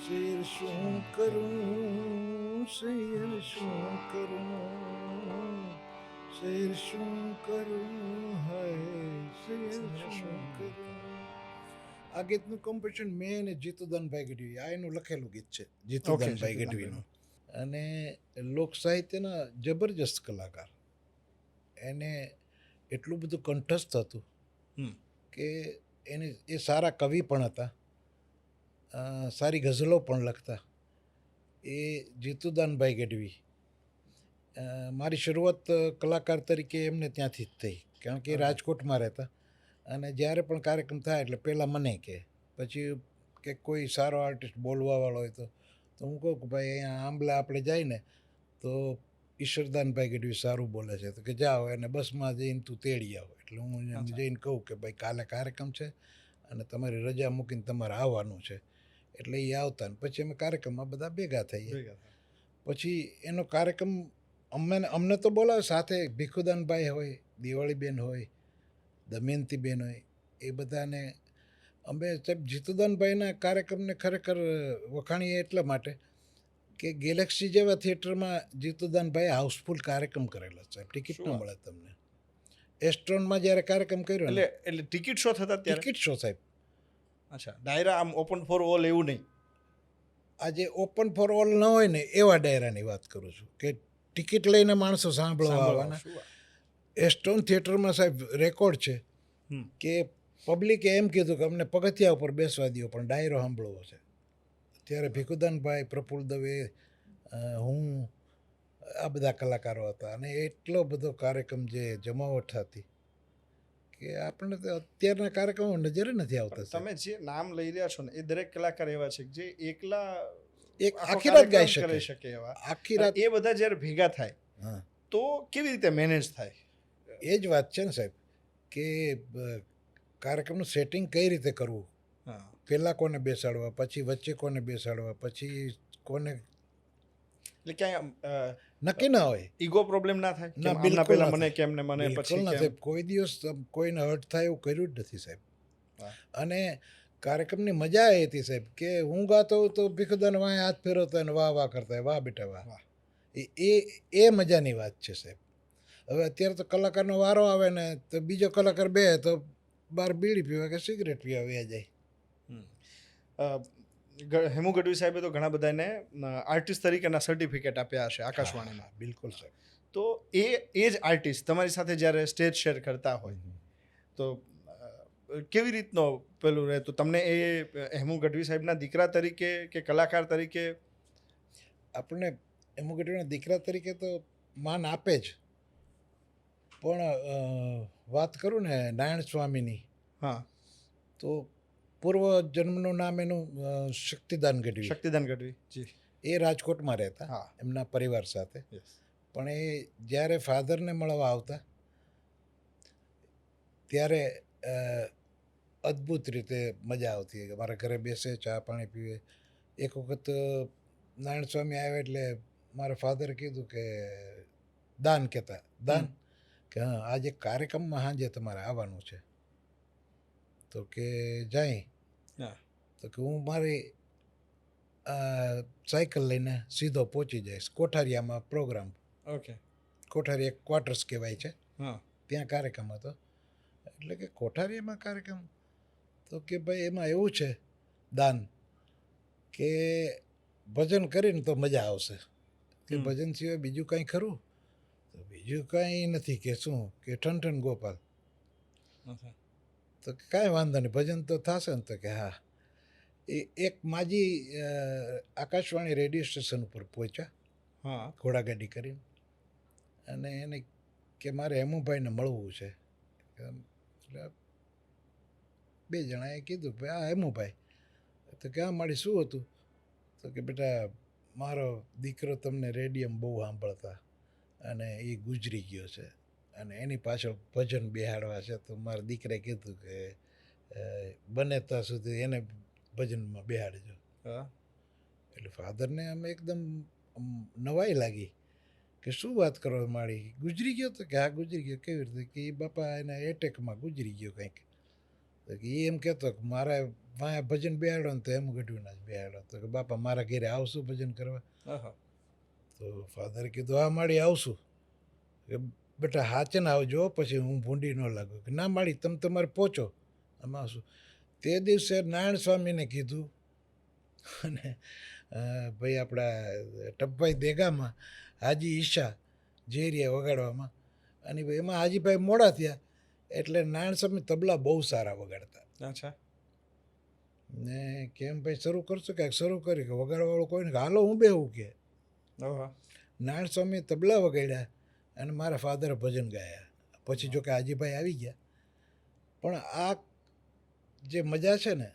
A: સૈયર શું કરું, સૈયર શું કરું, સૈયર શું કરું, હાય સૈયર શું કરું. આ ગીતનું કોમ્પોઝિશન મેં અને જીતુદાનભાઈ ગઢવી, આ એનું લખેલું ગીત છે જીતુદાનભાઈ ગઢવીનું. અને લોક સાહિત્યના જબરજસ્ત કલાકાર, એને એટલું બધું કંઠસ્થ હતું કે એને એ સારા કવિ પણ હતા, સારી ગઝલો પણ લખતા. એ જીતુદાનભાઈ ગઢવી, મારી શરૂઆત કલાકાર તરીકે એમને ત્યાંથી જ થઈ, કારણ કે એ રાજકોટમાં રહેતા અને જ્યારે પણ કાર્યક્રમ થાય એટલે પહેલાં મને કહે, પછી કે કોઈ સારો આર્ટિસ્ટ બોલવાવાળો હોય તો હું કહું કે ભાઈ અહીંયા આંબલા આપણે જાય ને તો ઈશ્વરદાનભાઈ ગઢવી સારું બોલે છે, તો કે જાઓ એને બસમાં જઈને તું તેડી આવો. એટલે હું એમ જઈને કહું કે ભાઈ કાલે કાર્યક્રમ છે અને તમારી રજા મૂકીને તમારે આવવાનું છે. એટલે એ આવતા ને પછી અમે કાર્યક્રમમાં બધા ભેગા થઈએ. પછી એનો કાર્યક્રમ અમને તો બોલાવે, સાથે ભીખુદાનભાઈ હોય, દિવાળીબેન હોય, દમયંતીબેન હોય, એ બધાને અમે સાહેબ જીતુદાનભાઈના કાર્યક્રમને ખરેખર વખાણીએ એટલા માટે કે ગેલેક્સી જેવા થિયેટરમાં જીતુદાનભાઈ હાઉસફુલ કાર્યક્રમ કરેલા સાહેબ, ટિકિટ ન મળે તમને. એસ્ટ્રોનમાં જ્યારે કાર્યક્રમ કર્યો
B: એટલે ટિકિટ શો થતા ત્યારે?
A: ટિકિટ શો સાહેબ.
B: અચ્છા, ડાયરા આમ ઓપન ફોર ઓલ એવું નહીં?
A: આજે ઓપન ફોર ઓલ ન હોય ને એવા ડાયરાની વાત કરું છું કે ટિકિટ લઈને માણસો સાંભળવા આવવાના. એસ્ટ્રોન થિયેટરમાં સાહેબ રેકોર્ડ છે કે પબ્લિકે એમ કીધું કે અમને પગથિયા ઉપર બેસવા દો પણ ડાયરો સાંભળવો છે. ત્યારે ભીખુદાનભાઈ, પ્રફુલ્લ દવે, હું, આ બધા કલાકારો હતા અને એટલો બધો કાર્યક્રમ જે જમાવટ હતી કે આપણને તો અત્યારના કાર્યક્રમો નજરે નથી આવતા.
B: તમે જે નામ લઈ રહ્યા છો ને એ દરેક કલાકાર એવા છે જે એકલા
A: એક આખી રાત ગાઈ
B: શકે એવા,
A: આખી રાત.
B: એ બધા જ્યારે ભેગા થાય તો કેવી રીતે મેનેજ થાય?
A: એ જ વાત છે ને સાહેબ કે કાર્યક્રમનું સેટિંગ કઈ રીતે કરવું, પહેલાં કોને બેસાડવા, પછી વચ્ચે કોને બેસાડવા, પછી કોને,
B: એટલે ક્યાંય
A: નક્કી ના હોય.
B: ઈગો પ્રોબ્લેમ ના થાય?
A: ના, બિલકુલ
B: મને કેમ ને મને પછી
A: ના સાહેબ, કોઈ દિવસ કોઈને હર્ટ થાય એવું કર્યું જ નથી સાહેબ. અને કાર્યક્રમની મજા એ હતી સાહેબ કે હું ગાતો હોઉં તો ભીખુદાન વાંહે હાથ ફેરવતા અને વાહ વાહ કરતા, વાહ બેટા વાહ. એ મજાની વાત છે સાહેબ. હવે અત્યારે તો કલાકારનો વારો આવે ને તો બીજો કલાકાર બે તો બહાર બીડી પીવા કે સિગરેટ પીવા વયા જાય.
B: હેમુ ગઢવી સાહેબે તો ઘણા બધાને આર્ટિસ્ટ તરીકેના સર્ટિફિકેટ આપ્યા હશે આકાશવાણીમાં.
A: બિલકુલ સાહેબ.
B: તો એ જ આર્ટિસ્ટ તમારી સાથે જ્યારે સ્ટેજ શેર કરતા હોય તો કેવી રીતનો પેલું રહે? તો તમને એ હેમુ ગઢવી સાહેબના દીકરા તરીકે કે કલાકાર તરીકે?
A: આપણને હેમુ ગઢવીના દીકરા તરીકે તો માન આપે જ, પણ વાત કરું ને નારાયણ સ્વામીની,
B: હા,
A: તો પૂર્વ જન્મનું નામ એનું શક્તિદાન ગઢવી.
B: શક્તિદાન ગઢવી જી.
A: એ રાજકોટમાં રહેતા
B: હા.
A: એમના પરિવાર સાથે.
B: યસ.
A: પણ એ જ્યારે ફાધરને મળવા આવતા ત્યારે અદ્ભુત રીતે મજા આવતી. મારા ઘરે બેસે, ચા પાણી પીવે. એક વખત નારાયણ સ્વામી આવ્યા એટલે મારા ફાધરે કીધું કે દાન કહેતા, દાન કે હા આજે કાર્યક્રમમાં સાંજે તમારે આવવાનું છે. તો કે જાય.
B: હા.
A: તો કે હું મારી સાયકલ લઈને સીધો પહોંચી જઈશ. કોઠારિયામાં પ્રોગ્રામ,
B: ઓકે.
A: કોઠારી એક ક્વાર્ટર્સ કહેવાય છે,
B: હા.
A: ત્યાં કાર્યક્રમ હતો. એટલે કે કોઠારીયામાં કાર્યક્રમ, તો કે ભાઈ એમાં એવું છે દાન કે ભજન કરીને તો મજા આવશે, કે ભજન સિવાય બીજું કાંઈ ખરું? તો બીજું કાંઈ નથી. કે શું? કે ઠન ગોપાલ. તો કાંઈ વાંધો નહીં, ભજન તો થશે ને? તો કે હા. એ એક માજી આકાશવાણી રેડિયો સ્ટેશન ઉપર પહોંચ્યા,
B: હા.
A: ઘોડાગાડી કરીને, અને એને કે મારે હેમુભાઈને મળવું છે. એટલે બે જણાએ કીધું ભાઈ આ હેમુભાઈ. તો કે આ મારી શું હતું? તો કે બેટા મારો દીકરો તમને રેડિયમ બહુ સાંભળતા અને એ ગુજરી ગયો છે અને એની પાછળ ભજન બેહાડવા છે. તો મારા દીકરાએ કીધું કે બને ત્યાં સુધી એને ભજનમાં બેહાડજો. એટલે ફાધરને આમ એકદમ નવાઈ લાગી કે શું વાત કરવા માંડી, ગુજરી ગયો? તો કે હા ગુજરી ગયો. કેવી રીતે? કે એ બાપા એના એટેકમાં ગુજરી ગયો કંઈક. તો કે એ એમ કહેતો કે મારા વાંહે ભજન બેહાડો ને તો એમ ગઢવીના જ બેહાડો. તો કે બાપા મારા ઘરે આવશું ભજન કરવા? તો ફાધરે કીધું હા માળી આવશું. કે બેટા હાચે ને આવજો, પછી હું ભૂંડી ન લાગુ. કે ના માળી તમે તમારે પહોંચો, આમાં આવશું. તે દિવસે નારાયણ સ્વામીને કીધું અને ભાઈ આપણા ટપભાઈ દેગામાં હાજી ઈશા જે રહ્યા વગાડવામાં, અને એમાં હાજીભાઈ મોડા થયા એટલે નારાયણ સ્વામી તબલા બહુ સારા વગાડતા.
B: અચ્છા.
A: ને કેમ ભાઈ શરૂ કરશો? કે શરૂ કરી. કે વગાડવાવાળો કોઈ ને, હાલો હું બેહું. કે નારાયણ સ્વામી તબલા વગાડ્યા અને મારા ફાધરે ભજન ગાયા. પછી જો કે હાજીભાઈ આવી ગયા. પણ આ જે મજા છે ને,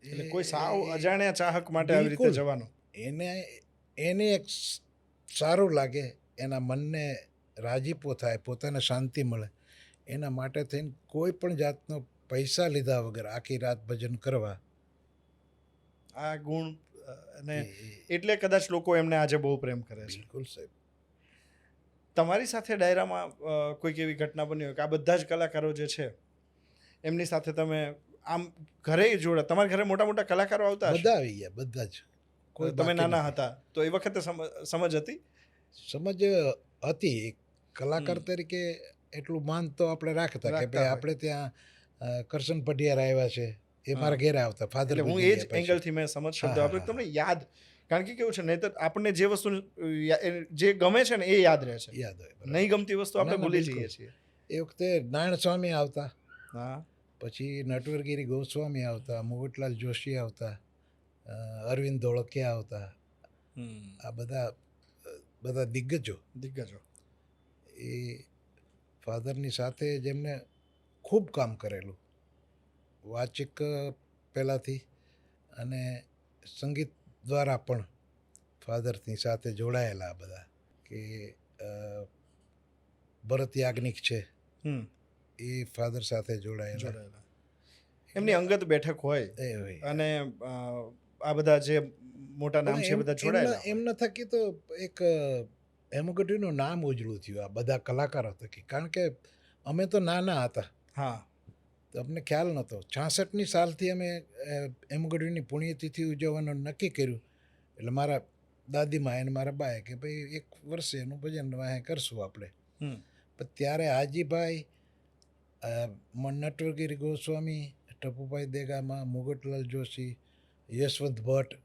B: એટલે કોઈ સાવ અજાણ્યા ચાહક માટે આવી રીતે જવાનું,
A: એને એક સારું લાગે, એના મનને રાજીપો થાય, પોતાને શાંતિ મળે, એના માટે થઈને કોઈ પણ જાતનો પૈસા લીધા વગર આખી રાત ભજન કરવા.
B: આ ગુણ અને એટલે કદાચ લોકો એમને આજે બહુ પ્રેમ કરે છે.
A: બિલકુલ સાહેબ.
B: તમારી સાથે ડાયરામાં કોઈક એવી ઘટના બની હોય કે આ બધા જ કલાકારો જે છે એમની સાથે તમે આમ ઘરે જોડે, તમારા ઘરે મોટા મોટા કલાકારો આવતા હશે?
A: બધા આવી ગયા, બધા જ. કોઈ
B: તમે નાના હતા તો એ વખતે સમજ હતી?
A: સમજ હતી. કલાકાર તરીકે એટલું માન તો આપણે રાખતા કે ભાઈ આપણે ત્યાં કરશન પઢિયાર આવ્યા છે, એ મારા ઘેરે આવતા. ફાધર
B: હું એ જ એંગલથી મેં સમજ શબ્દ આપણે તમને યાદ, કારણ કે કેવું છે નહીં તો આપણને જે વસ્તુ જે ગમે છે ને એ યાદ રહે છે,
A: યાદ હોય.
B: નહીં ગમતી વસ્તુ આપણે ભૂલી જઈએ છીએ.
A: એ વખતે નારાયણ સ્વામી આવતા,
B: હા,
A: પછી નટવરગીરી ગોસ્વામી આવતા, મુગટલાલ જોશી આવતા, અરવિંદ ધોળકિયા આવતા. આ બધા દિગ્ગજો એ ફાધરની સાથે જેમને ખૂબ કામ કરેલું, વાચિક પહેલાંથી અને સંગીત દ્વારા પણ ફાધરની સાથે જોડાયેલા બધા. કે ભરત યાજ્ઞિક છે, એ ફાધર સાથે જોડાયેલા.
B: એમની અંગત બેઠક હોય અને આ બધા જે મોટા નામ છે બધા જોડાયેલા.
A: એમના થકી તો એક હેમુગઢવીનું નામ ઉજળું થયું આ બધા કલાકારો થકી. કારણ કે અમે તો નાના હતા.
B: હા,
A: તો અમને ખ્યાલ નહોતો. 66ની સાલથી અમે હેમુગઢવીની પુણ્યતિથિ ઉજવવાનું નક્કી કર્યું. એટલે મારા દાદીમાં અને મારા બાએ કે ભાઈ એક વર્ષે એનું ભજન વાહે કરશું આપણે. પણ ત્યારે હાજીભાઈ, નટવરગીરી ગોસ્વામી, ટપુભાઈ દેગામા, મુગટલાલ જોશી, યશવંત ભટ્ટ,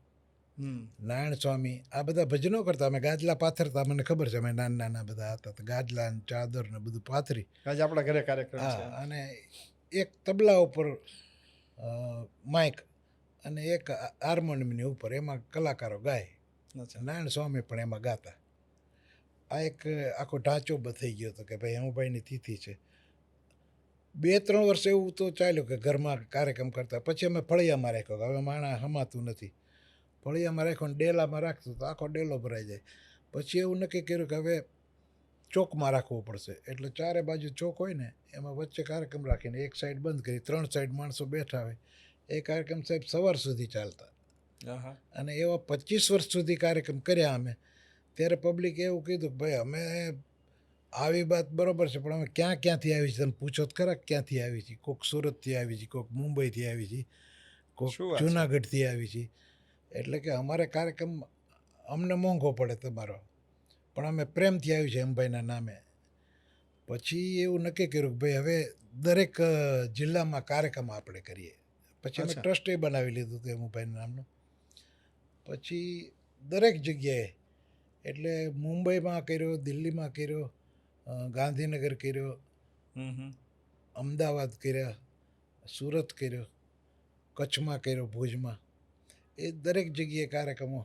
A: નારાયણ સ્વામી, આ બધા ભજનો કરતા. અમે ગાજલા પાથરતા. મને ખબર છે અમે નાના નાના બધા હતા તો ગાજલા ને ચાદર ને બધું પાથરી.
B: આજે આપણા ઘરે કાર્યક્રમ છે.
A: અને એક તબલા ઉપર માઇક અને એક હાર્મોનિયમની ઉપર, એમાં કલાકારો ગાય. નારાયણ સ્વામી પણ એમાં ગાતા. આ એક આખો ઢાંચો થઈ ગયો હતો કે ભાઈ હેમુભાઈની તિથિ છે. 2-3 વર્ષ એવું તો ચાલ્યું કે ઘરમાં કાર્યક્રમ કરતા. પછી અમે ફળિયામાં રાખ્યો કે હવે માણસ હમાતું નથી. ફળિયામાં રાખ્યો ને ડેલામાં રાખતું તો આખો ડેલો ભરાઈ જાય. પછી એવું નક્કી કર્યું કે હવે ચોકમાં રાખવું પડશે. એટલે ચારે બાજુ ચોક હોય ને એમાં વચ્ચે કાર્યક્રમ રાખીને એક સાઈડ બંધ કરી, 3 સાઈડ માણસો બેઠા હોય. એ કાર્યક્રમ સાહેબ સવાર સુધી ચાલતા. અને એવા 25 વર્ષ સુધી કાર્યક્રમ કર્યા અમે. ત્યારે પબ્લિકે એવું કીધું કે ભાઈ અમે આવી વાત બરોબર છે, પણ અમે ક્યાંથી આવી છે તમે પૂછો તો ખરા ક્યાંથી આવી છે. કોઈક સુરતથી આવી છે, કોઈક મુંબઈથી આવી છે, કોઈક જુનાગઢથી આવી છે. એટલે કે અમારે કાર્યક્રમ અમને મોંઘો પડે તમારો, પણ અમે પ્રેમથી આવી છે હેમભાઈના નામે. પછી એવું નક્કી કર્યું કે ભાઈ હવે દરેક જિલ્લામાં કાર્યક્રમ આપણે કરીએ. પછી અમે ટ્રસ્ટે બનાવી લીધું હતું હેમુભાઈના નામનું. પછી દરેક જગ્યાએ, એટલે મુંબઈમાં કર્યો, દિલ્હીમાં કર્યો, ગાંધીનગર કર્યો, અમદાવાદ કર્યા, સુરત કર્યો, કચ્છમાં કર્યો, ભુજમાં. એ દરેક જગ્યાએ કાર્યક્રમો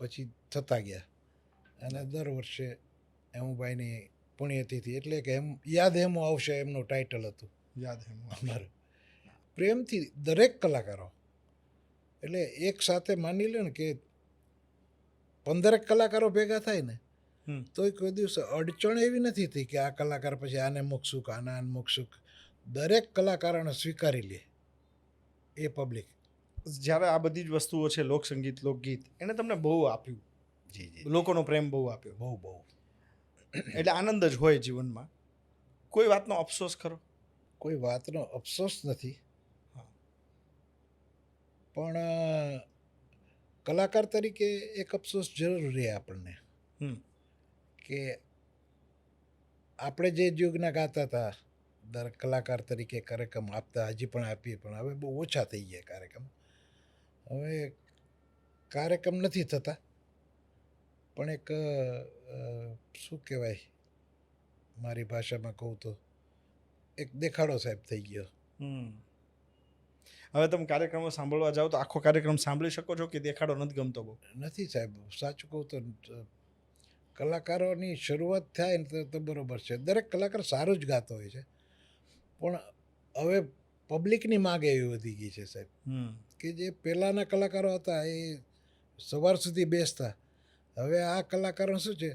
A: પછી થતા ગયા. અને દર વર્ષે હેમુભાઈની પુણ્યતિથિ એટલે કે યાદ હેમુ આવશે એમનું ટાઇટલ હતું.
B: યાદ હેમુ
A: અમારું પ્રેમથી દરેક કલાકારો, એટલે એક સાથે માની લે ને કે 15 કલાકારો ભેગા થાય ને તોય કોઈ દિવસ અડચણ એવી નથી થઈ કે આ કલાકાર પછી આને મૂકશું કે આને મૂકશું. દરેક કલાકારોને સ્વીકારી લે એ પબ્લિક.
B: જ્યારે આ બધી જ વસ્તુઓ છે, લોકસંગીત, લોકગીત, એને તમને બહુ આપ્યું.
A: જી.
B: લોકોનો પ્રેમ બહુ આપ્યો.
A: બહુ.
B: એટલે આનંદ જ હોય જીવનમાં. કોઈ વાતનો અફસોસ ખરો?
A: કોઈ વાતનો અફસોસ નથી, પણ કલાકાર તરીકે એક અફસોસ જરૂર રહે આપણને કે આપણે જે યુગના ગાતા હતા, દર કલાકાર તરીકે કાર્યક્રમ આપતા, હજી પણ આપીએ, પણ હવે બહુ ઓછા થઈ ગયા કાર્યક્રમ. હવે કાર્યક્રમ નથી થતા, પણ એક શું કહેવાય મારી ભાષામાં કહું તો એક દેખાડો સાહેબ થઈ ગયો.
B: હવે તમે કાર્યક્રમો સાંભળવા જાઓ તો આખો કાર્યક્રમ સાંભળી શકો છો કે દેખાડો નથી ગમતો? બહુ
A: નથી સાહેબ, સાચું કહું તો કલાકારોની શરૂઆત થાય ને તો બરાબર છે. દરેક કલાકાર સારું જ ગાતો હોય છે, પણ હવે પબ્લિકની માગ એવી વધી ગઈ છે સાહેબ કે જે પહેલાંના કલાકારો હતા એ સવાર સુધી બેસતા. હવે આ કલાકારો શું છે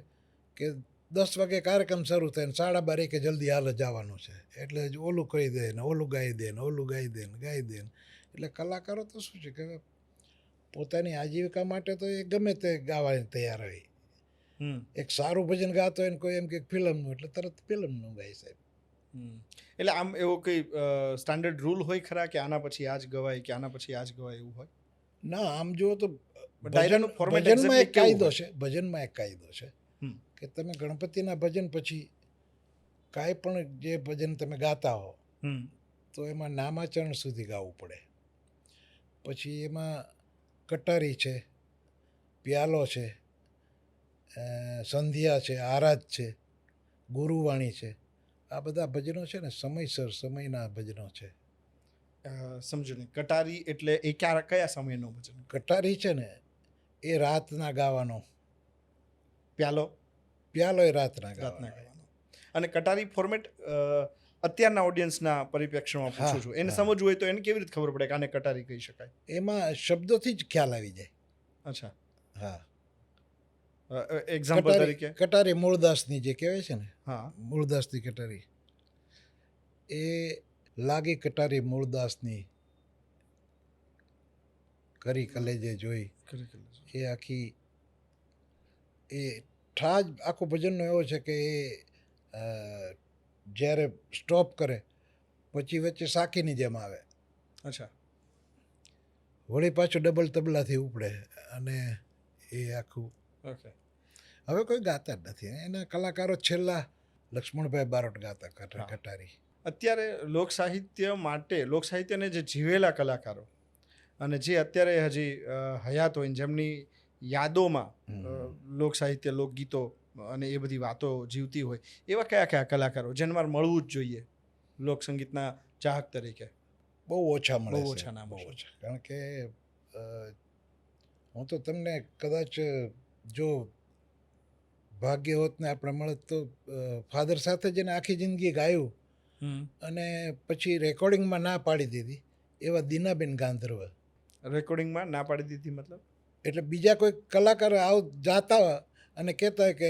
A: કે 10 વાગે કાર્યક્રમ શરૂ થાય ને 12:30 કે જલ્દી હાલ જવાનું છે, એટલે જ ઓલું કહી દે ને ઓલું ગાઈ દે ને ઓલું ગાઈ દે. એટલે કલાકારો તો શું છે કે પોતાની આજીવિકા માટે તો એ ગમે તે ગાવાની તૈયાર હોય. એક સારું ભજન ગાતો હોય ને કોઈ એમ કે ફિલ્મનું, એટલે તરત ફિલ્મનું ગાય સાહેબ.
B: એટલે આમ એવો કોઈ સ્ટાન્ડર્ડ રૂલ હોય ખરા કે આના પછી આ જ ગવાય કે આના પછી આ જ ગવાય એવું હોય?
A: ના, આમ જુઓ તો
B: ભજનમાં
A: એક કાયદો છે. ભજનમાં એક કાયદો છે કે તમે ગણપતિના ભજન પછી કાંઈ પણ જે ભજન તમે ગાતા હો તો એમાં નામાચરણ સુધી ગાવું પડે. પછી એમાં કટારી છે, પ્યાલો છે, સંધ્યા છે, આરાધ છે, ગુરુવાણી છે. આ બધા ભજનો છે ને સમયના ભજનો છે.
B: સમજો નહીં. કટારી એટલે એ કયા સમયનો ભજન?
A: કટારી છે ને એ રાતના ગાવાનો.
B: પ્યાલો
A: એ રાતના ગાવાનો.
B: અને કટારી ફોર્મેટ અત્યારના ઓડિયન્સના પરિપ્રેક્ષ્યમાં પૂછું છું, એને સમજવું હોય તો એને કેવી રીતે ખબર પડે કે આને કટારી કહી શકાય?
A: એમાં શબ્દોથી જ ખ્યાલ આવી જાય.
B: અચ્છા,
A: હા.
B: એક્ઝામ્પલ તરીકે
A: કટારી મૂળદાસની જે કહેવાય છે ને,
B: હા,
A: મૂળદાસની કટારી, એ લાગી કટારી મૂળદાસની કરી કલેજે જોઈ. એ આખી એ ઠાજ આખું ભજનનો એવો છે કે એ જ્યારે સ્ટોપ કરે પછી વચ્ચે સાખીની જેમ આવે.
B: અચ્છા.
A: વળી પાછું ડબલ તબલાથી ઉપડે અને એ આખું.
B: ઓકે.
A: હવે કોઈ ગાતા જ નથી. એના કલાકારો છેલ્લા લક્ષ્મણભાઈ બારોટ ગાતા કટારી.
B: અત્યારે લોકસાહિત્ય માટે, લોકસાહિત્યને જે જીવેલા કલાકારો અને જે અત્યારે હજી હયાત હોય જેમની યાદોમાં લોકસાહિત્ય, લોકગીતો અને એ બધી વાતો જીવતી હોય, એવા કયા કયા કલાકારો જેને મારે મળવું જ જોઈએ લોકસંગીતના ચાહક તરીકે?
A: બહુ ઓછા મળે.
B: બહુ ઓછા નામ.
A: બહુ ઓછા. કારણ કે હું તો તમને કદાચ જો ભાગ્ય હોત ને આપણે મળત તો ફાધર સાથે જ એને આખી જિંદગી ગાયું અને પછી રેકોર્ડિંગમાં ના પાડી દીધી એવા દીનાબેન ગાંધર્વ.
B: રેકોર્ડિંગમાં ના પાડી દીધી મતલબ?
A: એટલે બીજા કોઈ કલાકાર જાતા હોય અને કહેતા હોય કે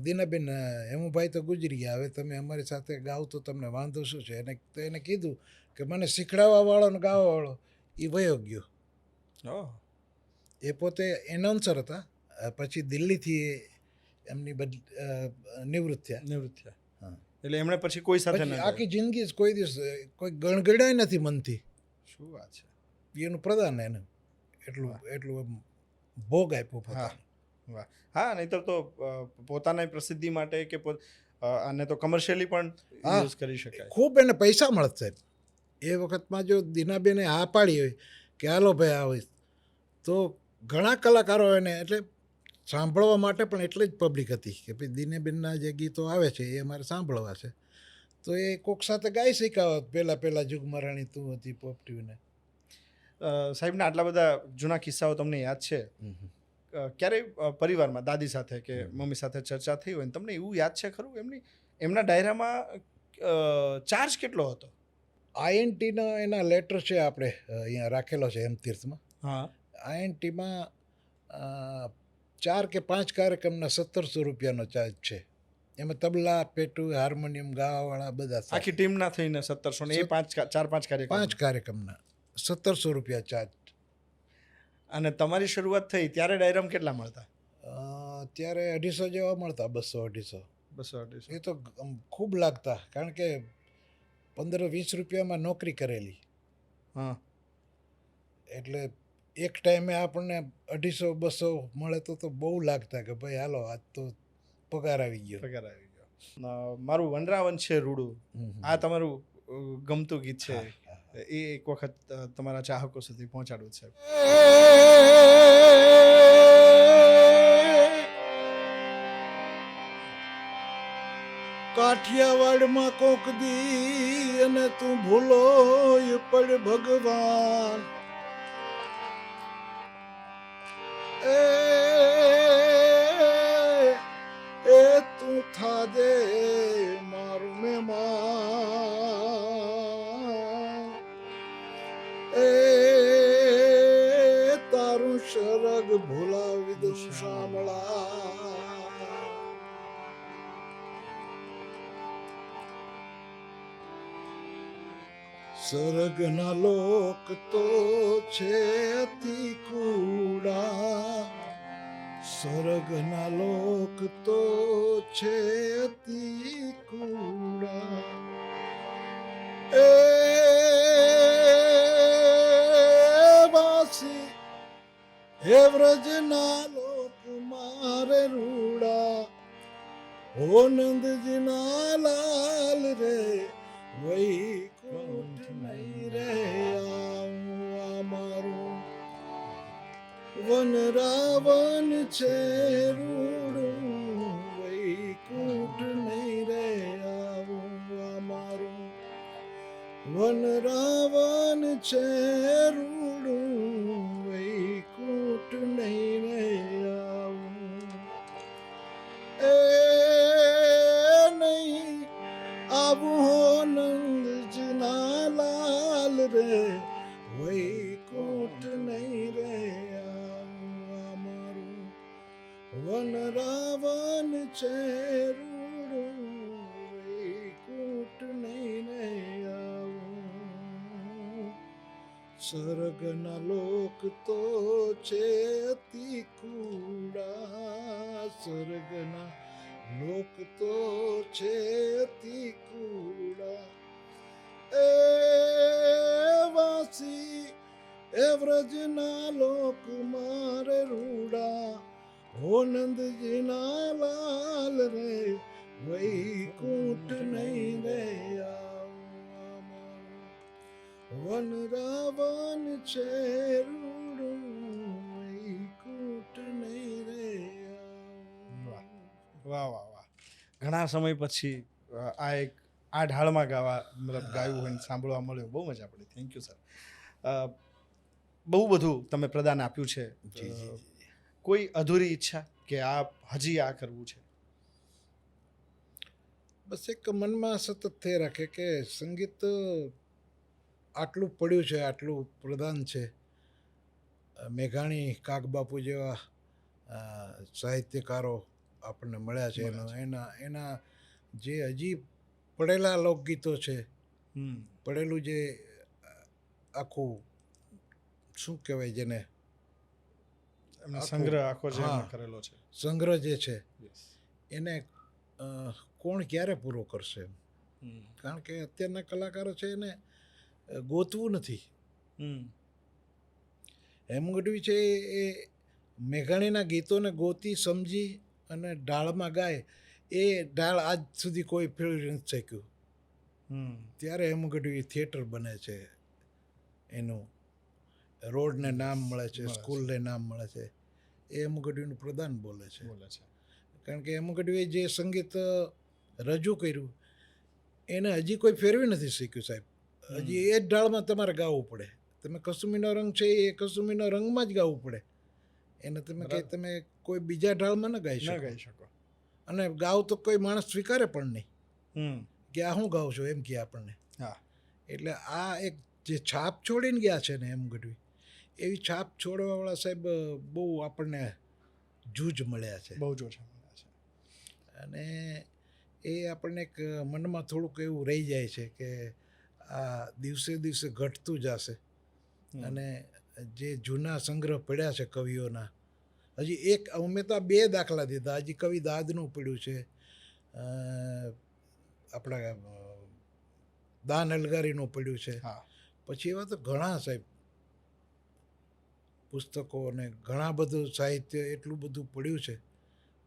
A: દીનાબેન હેમુભાઈ તો ગુજરી ગયા, હવે તમે અમારી સાથે ગાઓ તો તમને વાંધો શું છે? એને તો એને કીધું કે મને શીખડાવવાવાળો ને ગાવાવાળો એ વયો ગયો. એ પોતે એનાઉન્સર હતા, પછી દિલ્હીથી એમની નિવૃત્ત થયા. હા,
B: એટલે એમણે પછી કોઈ સાથે
A: પછી આખી જિંદગી જ કોઈ દિવસ કોઈ ગણગણાય નથી મનથી.
B: શું વાત છે!
A: એનું પ્રધાન એને એટલું ભોગ આપ્યો પોતાને.
B: વાહ. હા, નહીં તો પોતાના પ્રસિદ્ધિ માટે કે આને તો કમર્શિયલી પણ યુઝ કરી શકાય.
A: ખૂબ એને પૈસા મળત સાહેબ. એ વખતમાં જો દીનાબેને હા પાડી હોય કે હાલો ભાઈ આવે તો ઘણા કલાકારો એને એટલે સાંભળવા માટે પણ એટલી જ પબ્લિક હતી કે ભાઈ દીનાબેનના જે ગીતો આવે છે એ અમારે સાંભળવા છે. તો એ કોક સાથે ગાઈ શીખાવત. પહેલાં જુગમરાણી તું હતી પોપ ટીવીને.
B: સાહેબના આટલા બધા જૂના કિસ્સાઓ તમને યાદ છે? ક્યારેય પરિવારમાં દાદી સાથે કે મમ્મી સાથે ચર્ચા થઈ હોય ને તમને એવું યાદ છે ખરું એમના ડાયરામાં ચાર્જ કેટલો હતો?
A: INTનો એના લેટર છે, આપણે અહીંયા રાખેલો છે હેમતીર્થમાં.
B: હા,
A: INTમાં 4 કે 5 કાર્યક્રમના 1700 રૂપિયાનો ચાર્જ છે. એમાં તબલા, પેટુ, હાર્મોનિયમ, ગાવાવાળા બધા
B: આખી ટીમના થઈને 1700 ને એ 4-5 કાર્યક્રમ.
A: 5 કાર્યક્રમના 1700 રૂપિયા ચાર્જ.
B: અને તમારી શરૂઆત થઈ ત્યારે ડાયરામાં કેટલા મળતા?
A: ત્યારે 250 જેવા મળતા. 200-250. એ તો ખૂબ લાગતા, કારણ કે 15-20 રૂપિયામાં નોકરી કરેલી.
B: હા,
A: એટલે એક ટાઈમે આપણને 250-200 મળે તો બહુ લાગતા કે ભાઈ હાલો આજ તો પગાર આવી ગયો.
B: મારું વનરાવન છે રૂડું, આ તમારું ગમતું ગીત છે, એ એક વખત તમારા ચાહકો સુધી પહોંચાડવું છે.
A: કાઠિયાવાડમાં કોક દી અને તું ભૂલો પડ ભગવાન, એ તું થાદે મારું મહેમાન, એ તારું શરગ ભૂલાવી દઉં સાંભળા. સરગના લોક તો છે અતિ કુડા, સરગના લોક તો છે અતિ કુડા, એ વાસી હે વ્રજના લોક મારે રૂડા, હો નંદજીના લાલ રે વૈકુંઠ નહીં રે આવું મારું વન રાવણ છે રૂડું, વૈકુંઠ નહીં રે આવું મારું વન રાવણ છે રૂડું, વૈકુંઠ નહીં રે આવું. એ નહીં આવું હો નંદજીના લાલ રે વૈકુંઠ નહીં રે આવું મારું વન રાવણ છે રૂડું, વૈકુંઠ નહીં રે આવું. સ્વર્ગના લોક તો છે અતિ કુડા, સ્વર્ગના લોક તો છે અતિ કુડા, એ વાસી એ વ્રજના લોક મારે રૂડા, હો નંદજીના લાલ રે વૈકુંઠ નહીં રે આવું વન રાવણ છે રૂડું, વૈકુંઠ નહીં રે આવું.
B: વાહ વાહ વાહ. ઘણા સમય પછી આ ઢાળમાં ગાયું હોય ને સાંભળવા મળ્યું, બહુ મજા પડી. Thank you sir. બહુ બધું તમે પ્રદાન આપ્યું છે. કોઈ અધૂરી ઈચ્છા કે હજી આ કરવું છે?
A: બસ એક મનમાં સતત થઈ રાખે કે સંગીત આટલું પડ્યું છે, આટલું પ્રધાન છે. મેઘાણી કાગબાપુ જેવા સાહિત્યકારો આપણને મળ્યા છે. એના જે હજી પડેલા લોકગીતો છે, પડેલું જે આખું શું કહેવાય જેને
B: એમનો સંગ્રહ આખો જે એમણે કરેલો છે,
A: સંગ્રહ જે છે એને કોણ ક્યારે પૂરો કરશે? કારણ કે અત્યારના કલાકારો છે એને ગોતવું નથી. હેમુ ગઢવી છે એ મેઘાણીના ગીતોને ગોતી સમજી અને ઢાળમાં ગાય, એ ઢાળ આજ સુધી કોઈ ફેરવી નથી શક્યું. ત્યારે હેમુ ગઢવી થિયેટર બને છે, એનું રોડને નામ મળે છે, સ્કૂલને નામ મળે છે. એ હેમુ ગઢવીનું પ્રધાન બોલે છે. કારણ કે હેમુ ગઢવીએ જે સંગીત રજૂ કર્યું એને હજી કોઈ ફેરવી નથી શીખ્યું સાહેબ. હજી એ જ ઢાળમાં તમારે ગાવું પડે. તમે કસુમીનો રંગ છે એ કસુમીનો રંગમાં જ ગાવું પડે. એને તમે કોઈ બીજા ઢાળમાં ન ગાઈ શકો. અને ગાવ તો કોઈ માણસ સ્વીકારે પણ નહીં કે આ હું ગાઉં છું એમ કે આપણને. એટલે આ એક જે છાપ છોડીને ગયા છે ને હેમુ ગઢવી, એવી છાપ છોડવાવાળા સાહેબ બહુ આપણને જૂજ મળ્યા છે.
B: બહુ જોશ મળ્યા છે.
A: અને એ આપણને એક મનમાં થોડુંક એવું રહી જાય છે કે આ દિવસે દિવસે ઘટતું જશે. અને જે જૂના સંગ્રહ પડ્યા છે કવિઓના, હજી એક અમે તો આ 2 દાખલા દીધા. હજી કવિ દાદનું પડ્યું છે, આપણા દાન અલગારીનું પડ્યું છે. પછી એવા તો ઘણા સાહેબ પુસ્તકો અને ઘણા બધું સાહિત્ય એટલું બધું પડ્યું છે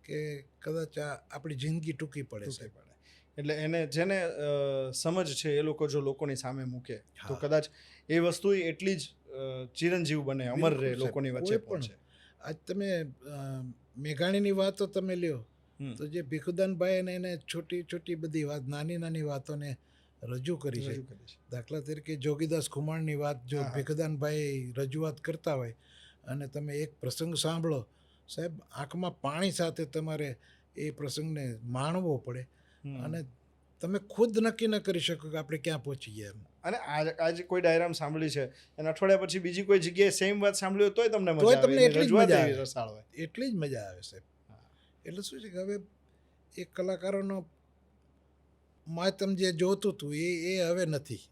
A: કે કદાચ આપણી જિંદગી ટૂંકી પડે સાહેબ.
B: એટલે એને જેને સમજ છે એ લોકો જો લોકોની સામે મૂકે તો કદાચ એ વસ્તુ એટલી જ ચિરંજીવ બને, અમર રહે, લોકોની વચ્ચે પહોંચે.
A: આજ તમે મેઘાણીની વાતો તમે લ્યો તો જે ભીખુદાનભાઈ એને છોટી છોટી બધી વાત, નાની નાની વાતોને રજૂ કરી છે. દાખલા તરીકે જોગીદાસ ખુમાણની વાત જો ભીખુદાનભાઈ રજૂઆત કરતા હોય અને તમે એક પ્રસંગ સાંભળો સાહેબ, આંખમાં પાણી સાથે તમારે એ પ્રસંગને માણવો પડે અને તમે ખુદ નક્કી ન કરી શકો કે આપણે ક્યાં પહોંચી ગયા એમ.
B: અને આજે કોઈ ડાયરામ સાંભળી છે અને અઠવાડિયા પછી બીજી કોઈ જગ્યાએ સેમ વાત સાંભળી હોય તોય તમને મજા આવે,
A: એટલી જ મજા આવે સાહેબ. એટલે શું છે કે હવે એ કલાકારોનો માતમ જે જોતું હતું એ હવે નથી,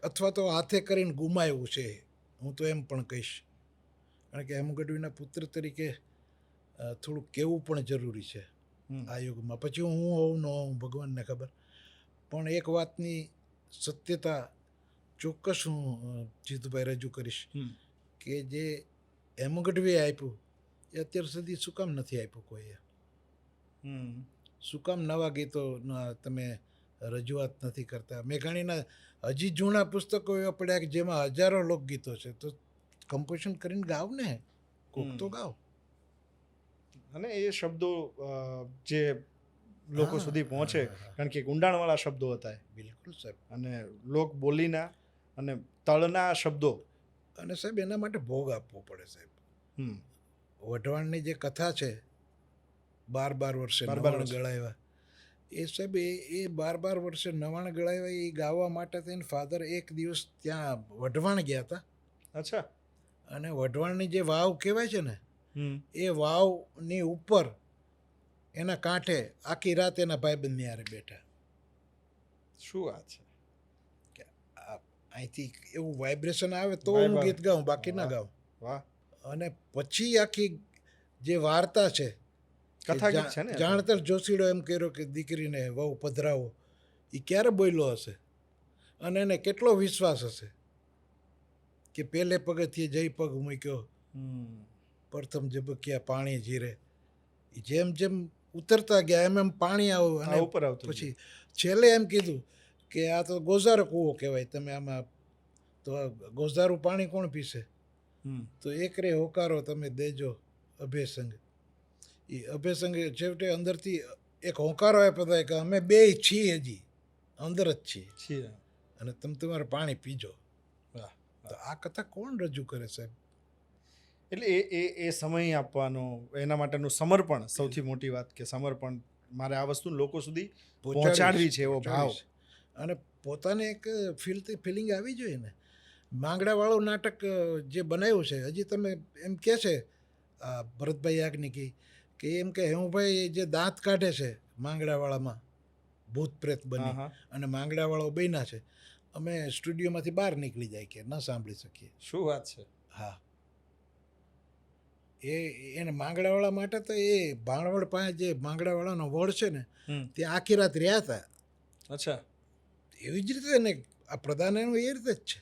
A: અથવા તો હાથે કરીને ગુમાવ્યું છે, હું તો એમ પણ કહીશ. કારણ કે હેમુ ગઢવીના પુત્ર તરીકે થોડુંક કહેવું પણ જરૂરી છે આ યુગમાં. પછી હું હોઉં ન હોઉં ભગવાનને ખબર, પણ એક વાતની સત્યતા ચોક્કસ હું જીતુભાઈ રજૂ કરીશ કે જે હેમુ ગઢવીએ આપ્યું એ અત્યાર સુધી શું કામ નથી આપ્યું કોઈએ? શું કામ નવા ગીતોના તમે રજૂઆત નથી કરતા? મેઘાણીના હજી જૂના પુસ્તકો એવા પડ્યા કે જેમાં હજારો લોકગીતો છે, તો કમ્પોઝિશન કરીને ગાવ ને, કોક તો ગાવ.
B: અને એ શબ્દો જે લોકો સુધી પહોંચે, કારણ કે ઊંડાણવાળા શબ્દો હતા.
A: બિલકુલ સાહેબ.
B: અને લોક બોલીના અને તળના શબ્દો.
A: અને સાહેબ એના માટે ભોગ આપવો પડે સાહેબ. વઢવાણની જે કથા છે 12 વર્ષે નવાણ ગળાવ્યા, એ સાહેબ એ 12 વર્ષે નવાણ ગળાવ્યા એ ગાવા માટે થઈને ફાધર એક દિવસ ત્યાં વઢવાણ ગયા હતા.
B: અચ્છા.
A: અને વઢવાણની જે વાવ કહેવાય છે ને, એ વાવની ઉપર એના કાંઠે આખી રાત એના ભાઈબંધની હારે બેઠા.
B: શું વાત છે
A: કે અહીંથી એવું વાઇબ્રેશન આવે તો હું ગીત ગાઉં, બાકી ના ગાઉં.
B: વાહ.
A: અને પછી આખી જે વાર્તા છે,
B: કથા ગીત છે ને,
A: જાણતર જોશીડો એમ કર્યો કે દીકરીને વહુ પધરાવો, એ ક્યારે બોલ્યો હશે અને એને કેટલો વિશ્વાસ હશે કે પહેલે પગથિયે જઈ પગ મૂક્યો, પ્રથમ ઝબકિયા પાણી જીરે. જેમ જેમ ઉતરતા ગયા એમ એમ પાણી આવ્યું અને
B: ઉપર આવતું
A: પછી છેલ્લે એમ કીધું કે આ તો ગોઝારો કૂવો કહેવાય, તમે આમાં તો ગોઝારું પાણી કોણ પીશે? તો એક રે હોકારો તમે દેજો અભયસંગ. એ અભયસંગ છેવટે અંદરથી એક હોંકારો આપ્યો હતો કે અમે બે છીએ, હજી અંદર જ છીએ અને તમે તમારે પાણી પીજો. તો આ કથા કોણ રજૂ કરે સાહેબ?
B: એટલે એ સમય આપવાનો, એના માટેનું સમર્પણ સૌથી મોટી વાત, કે સમર્પણ મારે આ વસ્તુ લોકો સુધી પહોંચાડવી છે એવો ભાવ.
A: અને પોતાને એક ફિલિંગ આવી જોઈએ ને. માંગડાવાળું નાટક જે બનાવ્યું છે, હજી તમે એમ કહે છે ભરતભાઈ યાજ્ઞિકી કે એમ કે હેમુભાઈ જે દાંત કાઢે છે માંગડાવાળામાં ભૂત પ્રેત બની અને માંગડાવાળો બન્યા છે, અમે સ્ટુડિયોમાંથી બહાર નીકળી જાય કે ન સાંભળી શકીએ.
B: શું વાત છે?
A: હા, એને માંગડાવાળા માટે તો એ ભાણવડ પાસે જે માંગડાવાળાનો વડ છે ને ત્યાં આખી રાત રહ્યા હતા.
B: અચ્છા.
A: એવી જ રીતે ને આ પ્રધાન એનું એ રીતે જ છે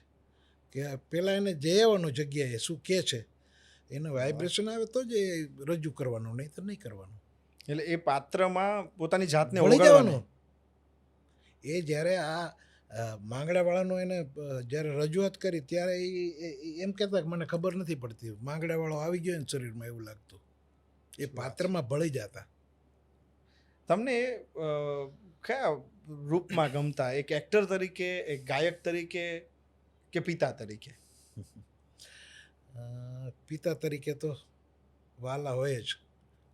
A: કે પહેલાં એને જઈ આવવાનું જગ્યાએ શું કહે છે, એને વાઇબ્રેશન આવે તો જ એ રજૂ કરવાનું, નહીં તો નહીં કરવાનું.
B: એટલે એ પાત્રમાં પોતાની જાતને
A: ભળી
B: ઓગાળવાનું.
A: જવાનું. એ જ્યારે આ માંગડાવાળાનો એને જ્યારે રજૂઆત કરી ત્યારે એ એમ કહેતા કે મને ખબર નથી પડતી, માંગડાવાળો આવી ગયો ને શરીરમાં એવું લાગતું. એ પાત્રમાં ભળી જતા.
B: તમને કયા રૂપમાં ગમતા? એક એક્ટર તરીકે, એક ગાયક તરીકે કે પિતા તરીકે?
A: પિતા તરીકે તો વાલા હોય જ,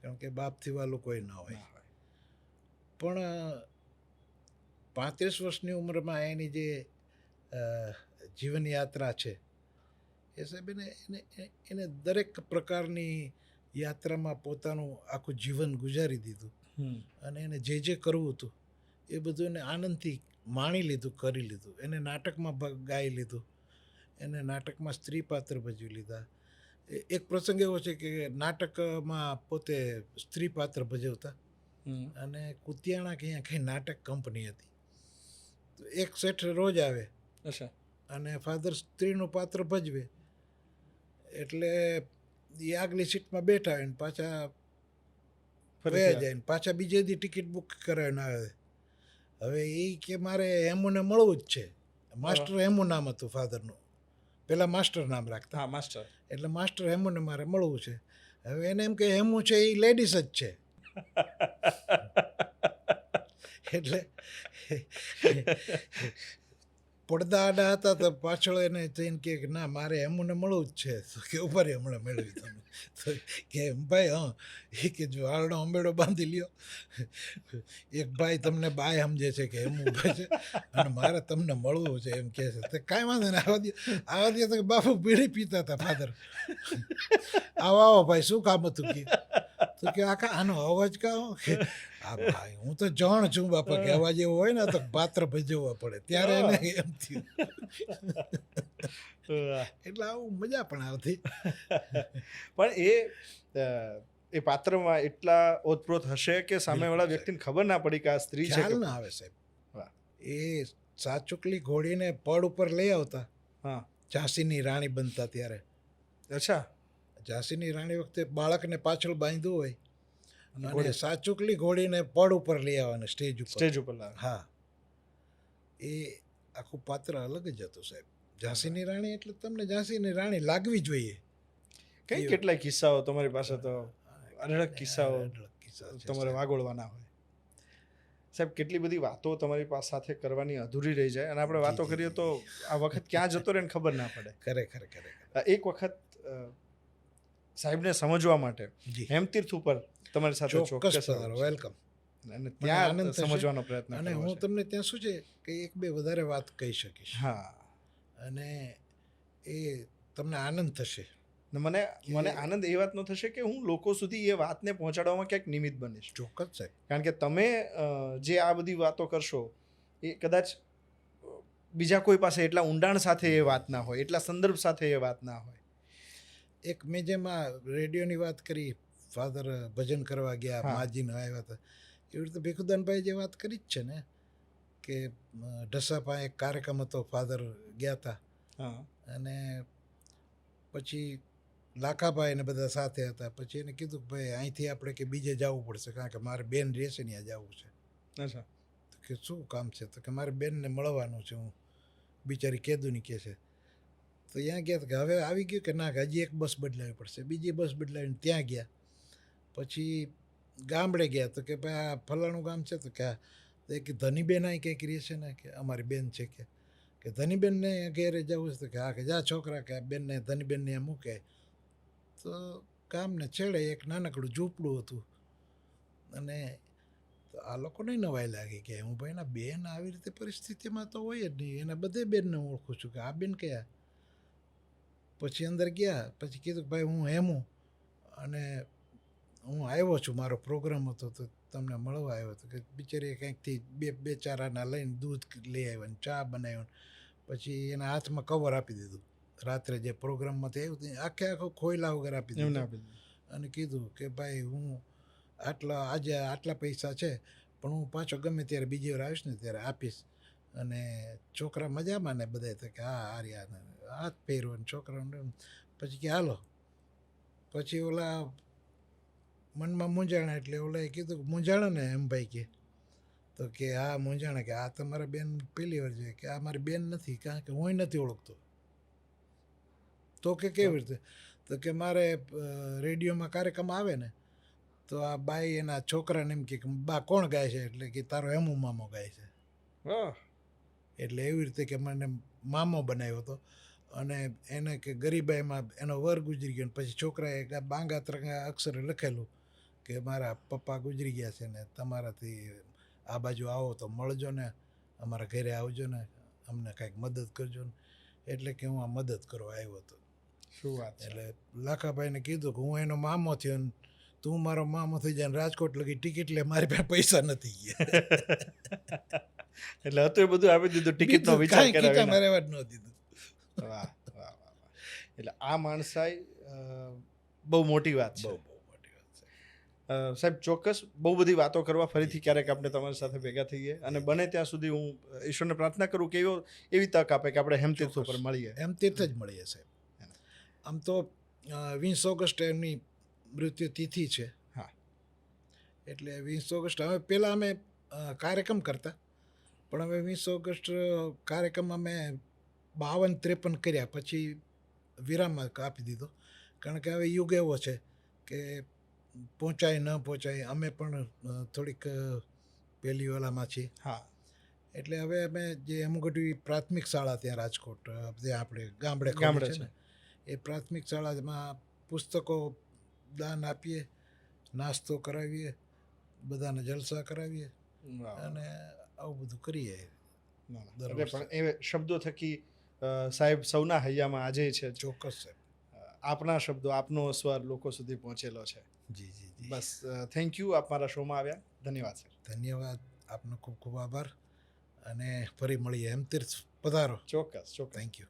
A: કારણ કે બાપથી વાલું કોઈ ના હોય. પણ 35 વર્ષની ઉંમરમાં એની જે જીવનયાત્રા છે એ સાહેબ એને દરેક પ્રકારની યાત્રામાં પોતાનું આખું જીવન ગુજારી દીધું અને એને જે કરવું હતું એ બધું એને આનંદથી માણી લીધું, કરી લીધું. એને નાટકમાં ગાઈ લીધું, એને નાટકમાં સ્ત્રી પાત્ર ભજવી લીધા. એક પ્રસંગ એવો છે કે નાટકમાં પોતે સ્ત્રી પાત્ર ભજવતા અને કુતિયાણા કે અહીંયા કંઈ નાટક કંપની હતી. તો એક શેઠ રોજ આવે અને ફાધર સ્ત્રીનું પાત્ર ભજવે એટલે એ આગલી સીટમાં બેઠા હોય ને પાછા વયા જાય ને પાછા બીજે દી ટિકિટ બુક કરાવીને આવે. હવે એ કે મારે હેમુને મળવું જ છે. માસ્ટર હેમુ નામ હતું ફાધરનું, પહેલાં માસ્ટર નામ રાખતા.
B: હા, માસ્ટર.
A: એટલે માસ્ટર હેમુને મારે મળવું છે. હવે એને એમ કે હેમુ છે એ લેડીઝ જ છે. એટલે પડદા આડા હતા તો પાછળ એને જઈને કે ના મારે હેમુને મળવું જ છે. તો કે ઉભા રે હમણાં મેળવી તમે. તો કે ભાઈ હા, એ કે જો હારનો અંબેડો બાંધી લ્યો. એક ભાઈ તમને બાય સમજે છે કે હેમુ ભાઈ છે અને મારે તમને મળવું છે એમ કહે છે. તો કાંઈ વાંધો ને આવા દે તો બાપુ બીડી પીતા હતા ફાધર. આવો ભાઈ શું કામ હતું કે? તો કે આખા આનો અવાજ કાઓ કે હા ભાઈ હું તો જાણ છું બાપા કે અવાજ એવો હોય ને તો પાત્ર ભજવવા પડે. ત્યારે એને એમ થયું. એટલે આવું મજા પણ આવતી.
B: પણ એ પાત્રમાં એટલા ઓતપ્રોત હશે કે સામેવાળા વ્યક્તિને ખબર ના પડી કે આ સ્ત્રી છે.
A: ખ્યાલ ના આવે સાહેબ. એ સાચુકલી ઘોડીને પડ ઉપર લઈ આવતા.
B: હા,
A: ઝાંસીની રાણી બનતા ત્યારે.
B: અચ્છા.
A: ઝાંસીની રાણી વખતે બાળકને પાછળ બાંધ્યું હોય અને સાચુકલી ઘોડીને પડ ઉપર લઈ આવવાને સ્ટેજ ઉપર
B: લાવે.
A: હા, એ આખું પાત્ર અલગ જ હતું સાહેબ. ઝાંસીની રાણી એટલે તમને ઝાંસીની રાણી લાગવી જોઈએ.
B: કેટલાય કિસ્સાઓ તમારી પાસે તો અઢળક કિસ્સાઓ તમારે વાગોળવાના હોય. સાહેબ, કેટલી બધી વાતો તમારી પાસે સાથે કરવાની અધૂરી રહી જાય અને આપણે વાતો કરીએ તો આ વખત ક્યાં જતો રહે ને ખબર ના પડે.
A: ખરેખર.
B: એક વખત સાહેબને સમજવા માટે હેમતીર્થ ઉપર તમારી સાથે ચોક્કસ
A: વેલકમ
B: અને ત્યાં સમજવાનો પ્રયત્ન.
A: અને હું તમને ત્યાં શું છે કે એક બે વધારે વાત કહી શકીશ.
B: હા,
A: અને એ તમને આનંદ થશે.
B: મને આનંદ એ વાતનો થશે કે હું લોકો સુધી એ વાતને પહોંચાડવામાં ક્યાંક નિમિત્ત બનીશ.
A: ચોક્કસ સાહેબ. કારણ
B: કે તમે જે આ બધી વાતો કરશો એ કદાચ બીજા કોઈ પાસે એટલા ઊંડાણ સાથે એ વાત ના હોય, એટલા સંદર્ભ સાથે એ વાત ના હોય.
A: એક મેં જેમ આ રેડિયોની વાત કરી, ફાધર ભજન કરવા ગયા, માજીને આવ્યા હતા, એવી રીતે ભીખુદાનભાઈ જે વાત કરી જ છે ને કે ઢસાપા એક કાર્યક્રમ હતો, ફાધર ગયા હતા અને પછી લાખાભાઈ ને બધા સાથે હતા. પછી એને કીધું કે ભાઈ અહીંથી આપણે કે બીજે જવું પડશે કારણ કે મારે બેન રહેશે ને ત્યાં જવું છે.
B: અચ્છા.
A: તો કે શું કામ છે? તો કે મારે બેનને મળવાનું છે, હું બિચારી કેદુની કહે છે. તો ત્યાં ગયા કે હવે આવી ગયું કે ના કે હજી એક બસ બદલાવી પડશે. બીજી બસ બદલાવીને ત્યાં ગયા. પછી ગામડે ગયા તો કે ભાઈ આ ફલાણું ગામ છે. તો કે હા. તો કે ધનીબેન અહીં કંઈક રહે છે ને કે અમારી બેન છે કે ધનીબેનને ઘેરે જવું છે? તો કે હા કે જા છોકરા કે બેનને ધનીબેનને ત્યાં મૂકે. તો ગામને છેડે એક નાનકડું ઝૂંપડું હતું અને તો આ લોકોને નવાઈ લાગી કે હું ભાઈના બેન આવી રીતે પરિસ્થિતિમાં તો હોય જ નહીં, એના બધે બેનને હું ઓળખું છું કે આ બેન કયા. પછી અંદર ગયા, પછી કીધું કે ભાઈ હું હેમું અને હું આવ્યો છું, મારો પ્રોગ્રામ હતો તો તમને મળવા આવ્યો હતો. કે બિચારી કંઈકથી બે ચાર આના લઈને દૂધ લઈ આવ્યા ને ચા બનાવ્યો, પછી એના હાથમાં કવર આપી દીધું. રાત્રે જે પ્રોગ્રામમાંથી આવ્યું આખો ખોયલા વગર આપી દીધું અને કીધું કે ભાઈ હું આજે આટલા પૈસા છે પણ હું પાછો ગમે ત્યારે બીજી વાર આવીશ ને ત્યારે આપીશ. અને છોકરા મજામાં ને બધા તો કે હા આર્યા હાથ પહેર્યો ને છોકરાઓને. પછી કે હાલો. પછી ઓલા મનમાં મૂંઝાણા એટલે ઓલાએ કીધું કે મૂંઝાણા ને એમ ભાઈ કે. તો કે હા મૂંઝાણા, કે આ તમારા બેન પહેલી વાર છે, કે આ મારી બેન નથી કારણ કે હું નથી ઓળખતો. તો કે કેવી રીતે? તો કે મારે રેડિયોમાં કાર્યક્રમ આવે ને તો આ બાઈ એના છોકરાને એમ કે બા કોણ ગાય છે, એટલે કે તારો હેમુ મામો ગાય છે. એટલે એવી રીતે કે મને મામો બનાવ્યો હતો. અને એને કે ગરીબાઈમાં એનો વર ગુજરી ગયો, પછી છોકરાએ બાંગા ત્રંગા અક્ષરે લખેલું કે મારા પપ્પા ગુજરી ગયા છે ને તમારાથી આ બાજુ આવો તો મળજો ને, અમારા ઘરે આવજો ને, અમને કાંઈક મદદ કરજો ને. એટલે કે હું આ મદદ કરવા આવ્યો હતો.
B: શું વાત છે.
A: એટલે લાખાભાઈને કીધું કે હું એનો મામો થયો ને તું મારો મામો થઈ જાય, રાજકોટ લગી ટિકિટ લે, મારી પાસે પૈસા નથી ગયા.
B: એટલે હતું એ બધું આપી દીધું, ટિકિટનો વિચાર કર્યો,
A: મારે વાત ન દીધું.
B: વાહ વાહ વાહ. એટલે આ માણસાઈ બહુ મોટી વાત છે.
A: બહુ મોટી વાત છે
B: સાહેબ. ચોક્કસ બહુ બધી વાતો કરવા ફરીથી ક્યારેક આપણે તમારી સાથે ભેગા થઈએ, અને બને ત્યાં સુધી હું ઈશ્વરને પ્રાર્થના કરું કે એવી તક આપે કે આપણે હેમતીર્થ ઉપર મળીએ.
A: હેમતીર્થ જ મળીએ સાહેબ. આમ તો 20 ઓગસ્ટ એમની મૃત્યુ તિથિ છે.
B: હા,
A: એટલે 20 ઓગસ્ટ હવે પહેલાં અમે કાર્યક્રમ કરતા, પણ હવે 20 ઓગસ્ટ કાર્યક્રમ અમે 52-53 કર્યા, પછી વિરામ આપી દીધો. કારણ કે હવે યુગ એવો છે કે પહોંચાય ન પહોંચાય, અમે પણ થોડીક પહેલી ઓલામાં છીએ.
B: હા.
A: એટલે હવે અમે જે અમુગઢવી પ્રાથમિક શાળા ત્યાં રાજકોટ ત્યાં આપણે ગામડે છે ને, એ પ્રાથમિક શાળામાં પુસ્તકો દાન આપીએ, નાસ્તો કરાવીએ, બધાને જલસા કરાવીએ અને આવું બધું કરીએ.
B: એટલે પણ એ શબ્દો થકી સાહેબ સૌના હૈયામાં આજે છે.
A: ચોક્કસ સાહેબ.
B: આપના શબ્દો, આપનો સ્વર લોકો સુધી પહોંચેલો છે.
A: જી જી જી.
B: બસ થેન્ક યુ, આપ મારા શોમાં આવ્યા. ધન્યવાદ સર.
A: ધન્યવાદ, આપનો ખૂબ ખૂબ આભાર. અને ફરી મળીએ. હેમતીર્થ પધારો.
B: ચોક્કસ ચોક્કસ.
A: Thank you.